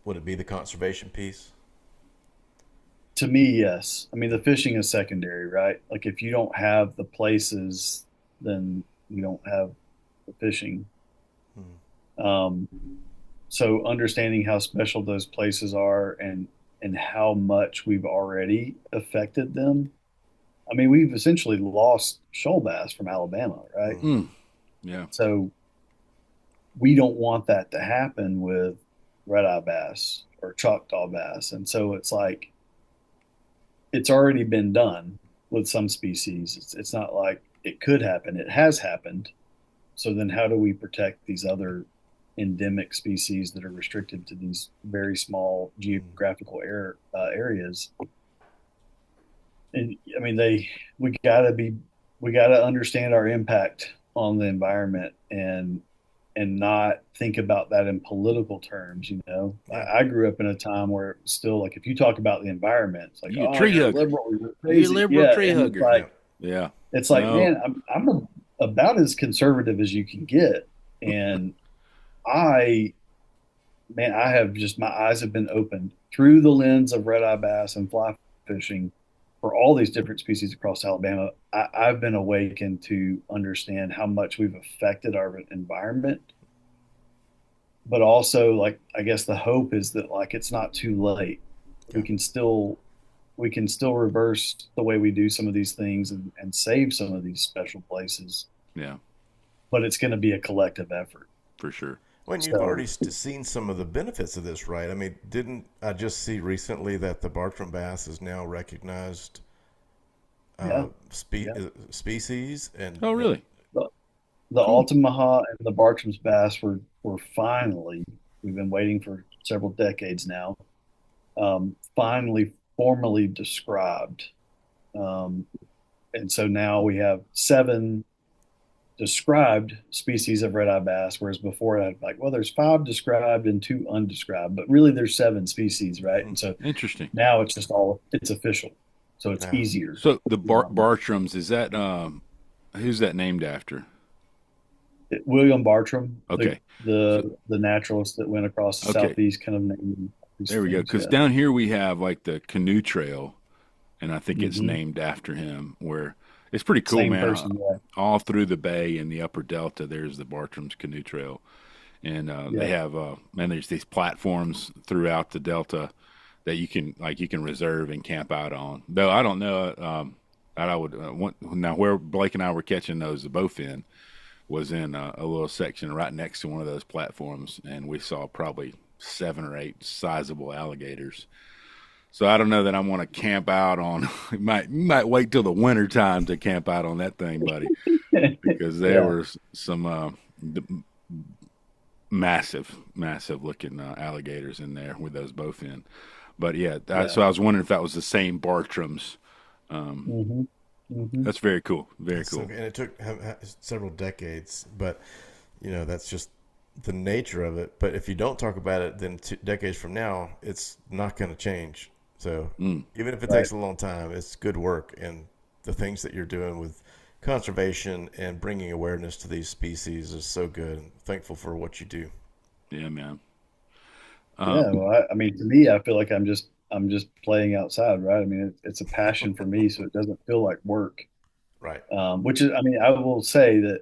Would it be the conservation piece? to me, yes. I mean, the fishing is secondary, right? Like if you don't have the places, then you don't have the fishing. Hmm. Um, so understanding how special those places are and how much we've already affected them. I mean, we've essentially lost shoal bass from Alabama, right? Hmm. Mm. Yeah. So we don't want that to happen with redeye bass or Choctaw bass. And so it's like it's already been done with some species. It's not like it could happen. It has happened. So then how do we protect these other endemic species that are restricted to these very small Mm. geographical areas? And I mean, we gotta be, we gotta understand our impact on the environment and not think about that in political terms. Yeah. I grew up in a time where it was still like, if you talk about the environment, it's like, You a oh, tree you're a hugger. liberal, you're You a crazy. liberal Yeah. tree And hugger. Yeah. Yeah. it's like, No. man, I'm about as conservative as you can get. And I, man, I have just, my eyes have been opened through the lens of red eye bass and fly fishing for all these different species across Alabama. I've been awakened to understand how much we've affected our environment, but also, like, I guess the hope is that, like, it's not too late. Yeah. We can still we can still reverse the way we do some of these things and save some of these special places, Yeah, but it's going to be a collective effort. for sure. When you've So already seen some of the benefits of this, right? I mean, didn't I just see recently that the Bartram bass is now recognized yeah, yeah. species, and Oh, really? The, the Cool. Altamaha and the Bartram's bass were finally, we've been waiting for several decades now, finally formally described. Um, and so now we have seven described species of red-eye bass, whereas before I'd like, well, there's five described and two undescribed, but really there's seven species, right? And so Interesting. now it's just all, it's official, so it's yeah, easier. So the Um, Bartrams, is that who's that named after? William Bartram, the Okay. So the naturalist that went across the okay, southeast, kind of naming these there we go. things. Because Yeah. down here we have like the canoe trail, and I think it's Hmm. named after him. Where it's pretty cool, Same man. person. Yeah. All through the bay in the upper delta, there's the Bartram's canoe trail, and they Yeah. have and there's these platforms throughout the delta that you can reserve and camp out on. Though I don't know that I would now where Blake and I were catching those the bowfin was in a little section right next to one of those platforms, and we saw probably 7 or 8 sizable alligators. So I don't know that I want to camp out on. You might wait till the winter time to camp out on that thing, buddy, because there Yeah. was some massive, massive looking alligators in there with those bowfin. But yeah, Yeah. so I was wondering if that was the same Bartrams. Um, Hmm. Hmm. that's very cool. Very so cool. and it took several decades, but that's just the nature of it. But if you don't talk about it, then 2 decades from now, it's not going to change. So Mm, even if it Right. takes a long time, it's good work, and the things that you're doing with conservation and bringing awareness to these species is so good. And thankful for what you do. yeah, man. Yeah. Um, Well, I mean, to me, I feel like I'm just playing outside, right? I mean, it's a passion for me, so it doesn't feel like work. Right. Which is, I mean, I will say that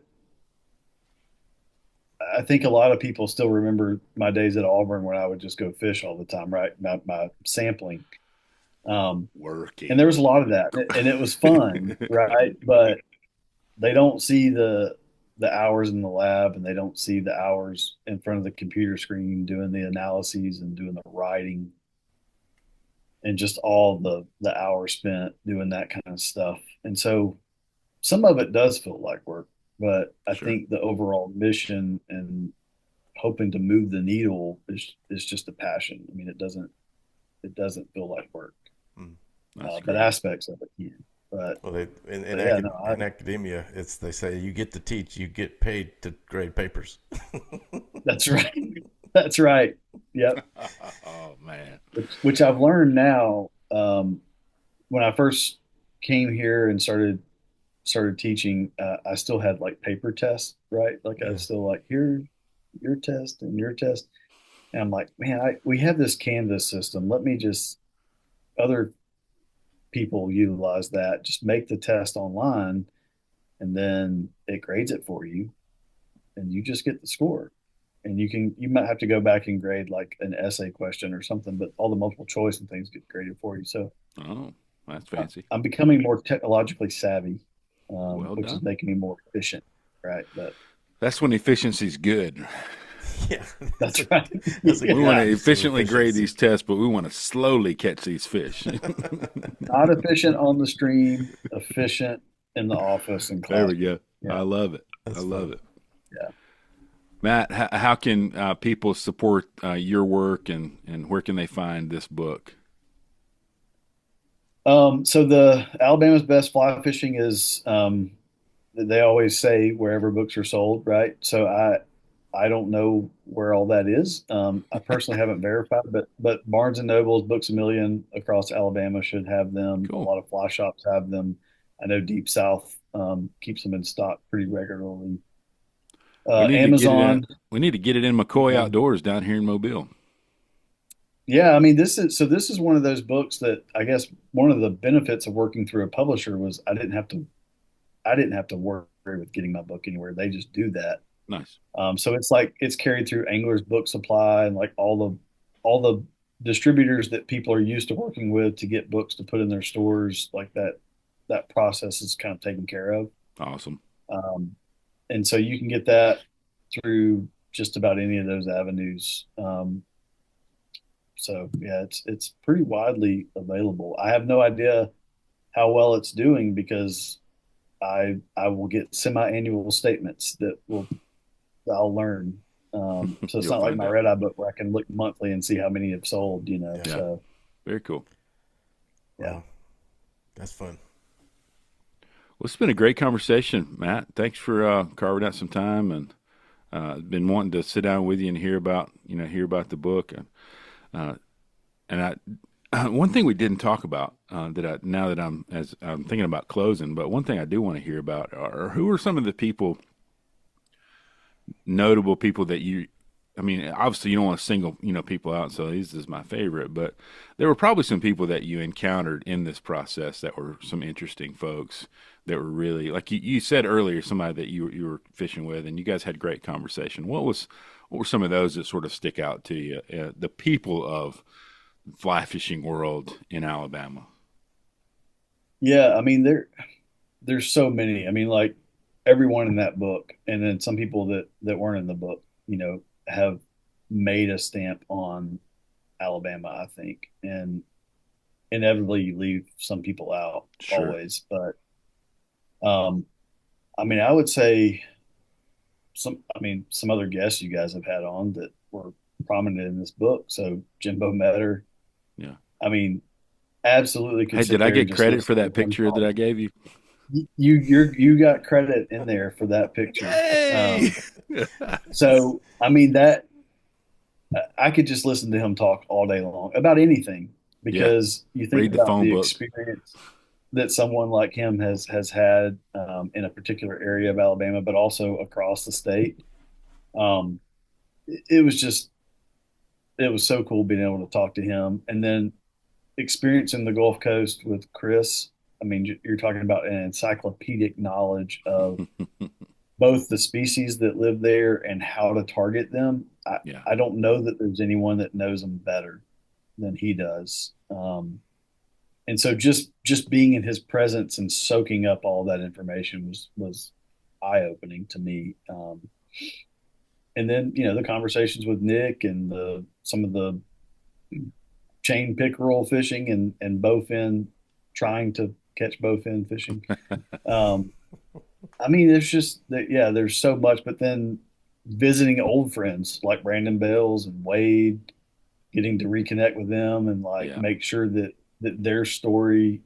I think a lot of people still remember my days at Auburn when I would just go fish all the time, right? My sampling. Um, and working. there was a lot of that, and it was fun, right? But they don't see the hours in the lab, and they don't see the hours in front of the computer screen doing the analyses and doing the writing, and just all the hours spent doing that kind of stuff. And so some of it does feel like work, but I Sure. think the overall mission and hoping to move the needle is just a passion. I mean, it doesn't feel like work, Mm. That's but great. aspects of it can. But Well, but yeah, no, in academia, they say you get to teach, you get paid to grade papers. that's right. That's right. Yep. Oh man. Which I've learned now. When I first came here and started teaching, I still had like paper tests, right? Like I Yeah. was still like, here, your test and your test. And I'm like, man, we have this Canvas system. Let me just, other people utilize that. Just make the test online, and then it grades it for you, and you just get the score. And you might have to go back and grade like an essay question or something, but all the multiple choice and things get graded for you. So Oh, that's fancy. I'm becoming more technologically savvy, Well which is done. making me more efficient, right? But That's when efficiency's good. Yeah. that's right. That's a We good want to Yeah. use of efficiently grade efficiency. these tests, but we want to slowly catch these fish. Not efficient on the stream, efficient in the office and There we classroom. go. Yeah. I love it. I That's love fun. it. Yeah. Matt, how can people support your work, and where can they find this book? So the Alabama's Best Fly Fishing is, they always say wherever books are sold, right? So I don't know where all that is. I personally haven't verified, but Barnes and Noble's Books a Million across Alabama should have them. A Cool. lot of fly shops have them. I know Deep South keeps them in stock pretty regularly. We need to get it at Amazon, we need to get it in McCoy yeah, Outdoors down here in Mobile. yeah. I mean, this is one of those books that I guess one of the benefits of working through a publisher was I didn't have to worry with getting my book anywhere. They just do that. Nice. So it's like it's carried through Angler's Book Supply and like all the distributors that people are used to working with to get books to put in their stores. Like that process is kind of taken care of. Awesome. Um, and so you can get that through just about any of those avenues. So yeah, it's pretty widely available. I have no idea how well it's doing because I will get semi-annual statements that I'll learn. So it's You'll not like find my out. Redeye book where I can look monthly and see how many have sold, you know. Yeah. Yeah. So Very cool. yeah, Wow. That's fun. Well, it's been a great conversation, Matt. Thanks for carving out some time, and been wanting to sit down with you and hear about the book. Uh, and one thing we didn't talk about that now that I'm thinking about closing, but one thing I do want to hear about are who are some of the notable people that you. I mean, obviously you don't want to single people out. So this is my favorite, but there were probably some people that you encountered in this process that were some interesting folks that were really like you said earlier, somebody that you were fishing with, and you guys had great conversation. What were some of those that sort of stick out to you? The people of fly fishing world in Alabama. yeah. I mean, there's so many. I mean, like everyone in that book, and then some people that weren't in the book, you know, have made a stamp on Alabama, I think, and inevitably you leave some people out Sure. always. But um, I mean, I would say some other guests you guys have had on that were prominent in this book. So Jimbo Metter, Yeah. I mean, absolutely could Hey, sit did I there and get just credit for listen that to him picture that talk. I gave you? You got credit in there for that picture. Hey. So I mean that I could just listen to him talk all day long about anything Yeah. because you think Read the about phone the books. experience that someone like him has had in a particular area of Alabama, but also across the state. Um, it was just it was so cool being able to talk to him, and then experiencing the Gulf Coast with Chris. I mean, you're talking about an encyclopedic knowledge of both the species that live there and how to target them. Yeah. I don't know that there's anyone that knows them better than he does. And so just being in his presence and soaking up all that information was eye opening to me. And then you know the conversations with Nick and the some of the chain pickerel fishing and bowfin trying to catch bowfin fishing. Um, I mean, it's just that yeah, there's so much. But then visiting old friends like Brandon Bales and Wade, getting to reconnect with them and like Yeah. make sure that their story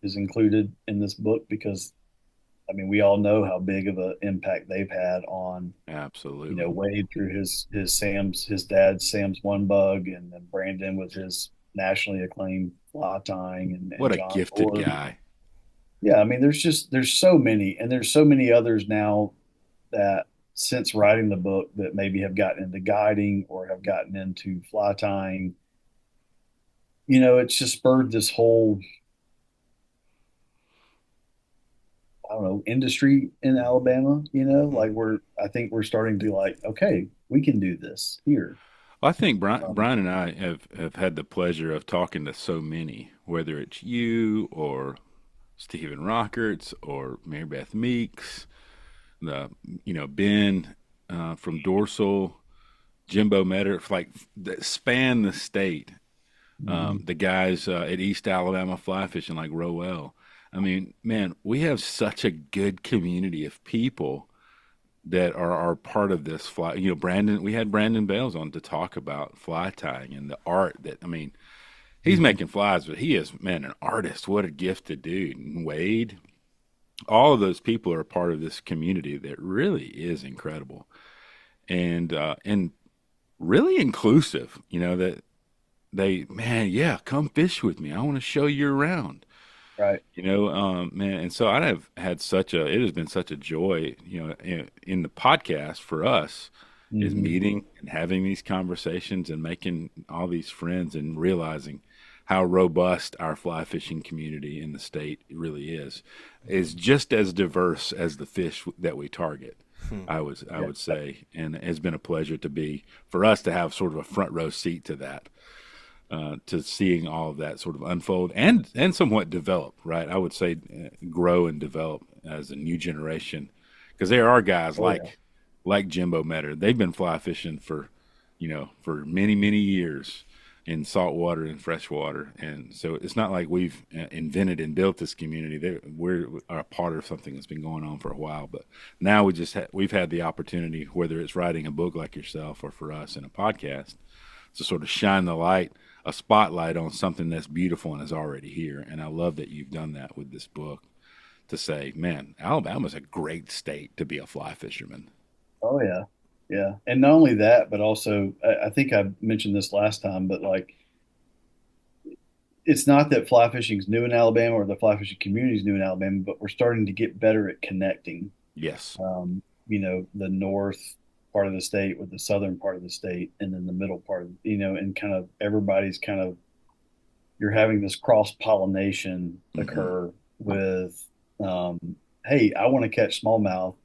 is included in this book because I mean we all know how big of an impact they've had on you Absolutely. know Wade through his dad's Sam's One Bug and then Brandon with his nationally acclaimed fly tying What and a John gifted Ford. guy. Yeah, I mean there's so many and there's so many others now that since writing the book that maybe have gotten into guiding or have gotten into fly tying. You know, it's just spurred this whole I don't know industry in Alabama. You know, Hmm. like I think we're starting to be like, okay, we can do this here. Well, I think Brian, Um, Brian and I have had the pleasure of talking to so many, whether it's you or Stephen Rockerts or Mary Beth Meeks, the Ben from Dorsal, Jimbo Metter, like that span the state. mhm. The guys at East Alabama Fly Fishing, like Roel. I mean, man, we have such a good community of people that are part of this fly. You know, Brandon, we had Brandon Bales on to talk about fly tying and the art that, I mean, he's Mhm. making flies, but he is, man, an artist. What a gifted dude. And Wade, all of those people are part of this community that really is incredible and really inclusive. You know that they, man, yeah, come fish with me. I want to show you around. Right. You know, man, and so I have had such a, it has been such a joy, you know, in the podcast for us is Hmm. meeting and having these conversations and making all these friends and realizing how robust our fly fishing community in the state really is just as diverse as the fish that we target. I Yeah. would say, and it's been a pleasure to be for us to have sort of a front row seat to seeing all of that sort of unfold and somewhat develop, right? I would say grow and develop as a new generation, because there are guys Oh yeah. like Jimbo Metter. They've been fly fishing for, you know, for many years in saltwater and freshwater, and so it's not like we've invented and built this community. We're a part of something that's been going on for a while, but now we've had the opportunity, whether it's writing a book like yourself or for us in a podcast, to sort of shine the light, a spotlight on something that's beautiful and is already here. And I love that you've done that with this book to say, man, Alabama's a great state to be a fly fisherman. Oh yeah. Yeah. And not only that, but also I think I mentioned this last time, but like it's not that fly fishing is new in Alabama or the fly fishing community is new in Alabama, but we're starting to get better at connecting. Yes. The north part of the state with the southern part of the state, and then the middle part of, and kind of everybody's kind of, you're having this cross pollination Hmm. occur with, um, hey, I want to catch smallmouth,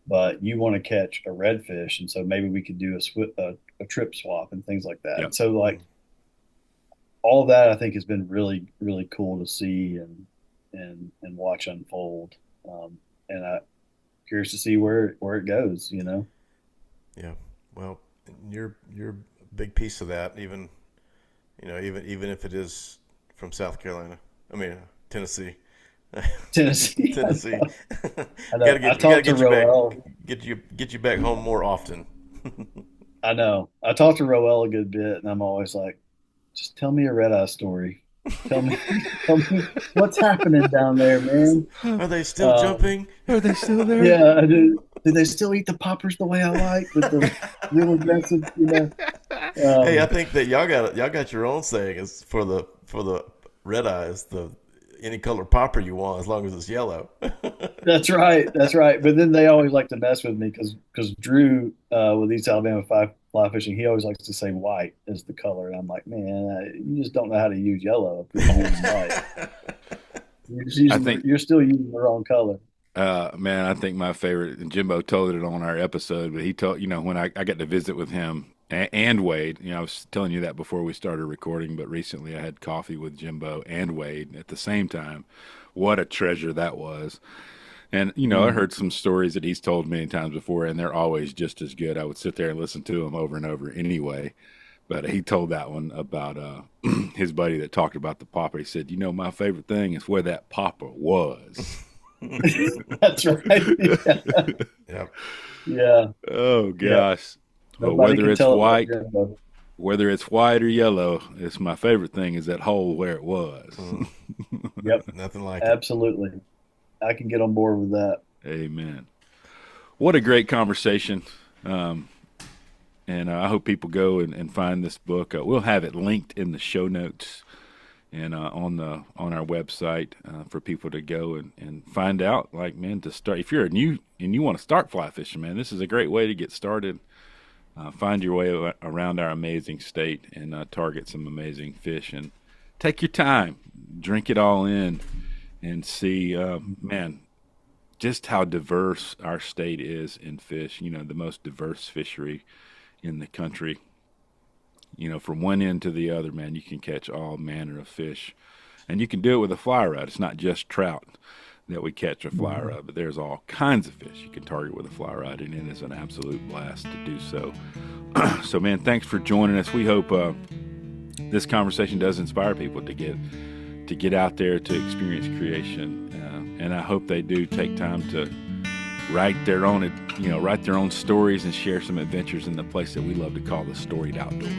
but you want to catch a redfish. And so maybe we could do a trip swap and things like that. Yep. And so, like, all of that I think has been really really cool to see and watch unfold. And I'm curious to see where it goes. Yeah. Well, you're a big piece of that. Even even if it is from South Carolina. I mean, Tennessee. Tennessee. Tennessee. I know. I We gotta talked to get you back. Roel. Get you back home more often. I know. I talked to Roel a good bit, and I'm always like, just tell me a Redeye story. Tell me, tell me what's happening down there, man. Are they still Um, jumping? Are they still there? yeah, do they still eat the poppers the way I like with the real aggressive, Hey, I Um, think that y'all got your own saying is for the red eyes, the any color popper you want as long as it's yellow. that's right, that's right. But then they always like to mess with me because Drew with East Alabama fly fishing, he always likes to say white as the color, and I'm like, man, you just don't know how to use yellow if you're using white. I think, You're still using the wrong color. man, I think my favorite, and Jimbo told it on our episode, but he told, you know, when I got to visit with him and Wade, you know, I was telling you that before we started recording, but recently I had coffee with Jimbo and Wade at the same time. What a treasure that was. And, you know, I Mm. heard some stories that he's told many times before, and they're always just as good. I would sit there and listen to them over and over anyway. But he told that one about his buddy that talked about the popper. He said, you know, my favorite thing is where that popper was. That's right. Yeah. Yep. Yeah. Oh Yeah. gosh. Well, Nobody can tell it like Jimbo. whether it's white or yellow, it's my favorite thing is that hole where it was. Mm, Yep. nothing like it. Absolutely. I can get on board with that. Amen. What a great conversation. Um, and I hope people go and find this book. We'll have it linked in the show notes and on our website for people to go and find out. Like, man, to start, if you're a new and you want to start fly fishing, man, this is a great way to get started. Find your way around our amazing state and target some amazing fish and take your time, drink it all in, and see, man, just how diverse our state is in fish. You know, the most diverse fishery in the country. You know, from one end to the other, man, you can catch all manner of fish, and you can do it with a fly rod. It's not just trout that we catch a fly Mhm. rod, but there's all kinds of fish you can target with a fly rod, and it is an absolute blast to do so. So, man, thanks for joining us. We hope this conversation does inspire people to get out there to experience creation, and I hope they do take time write their own stories and share some adventures in the place that we love to call the Storied Outdoors.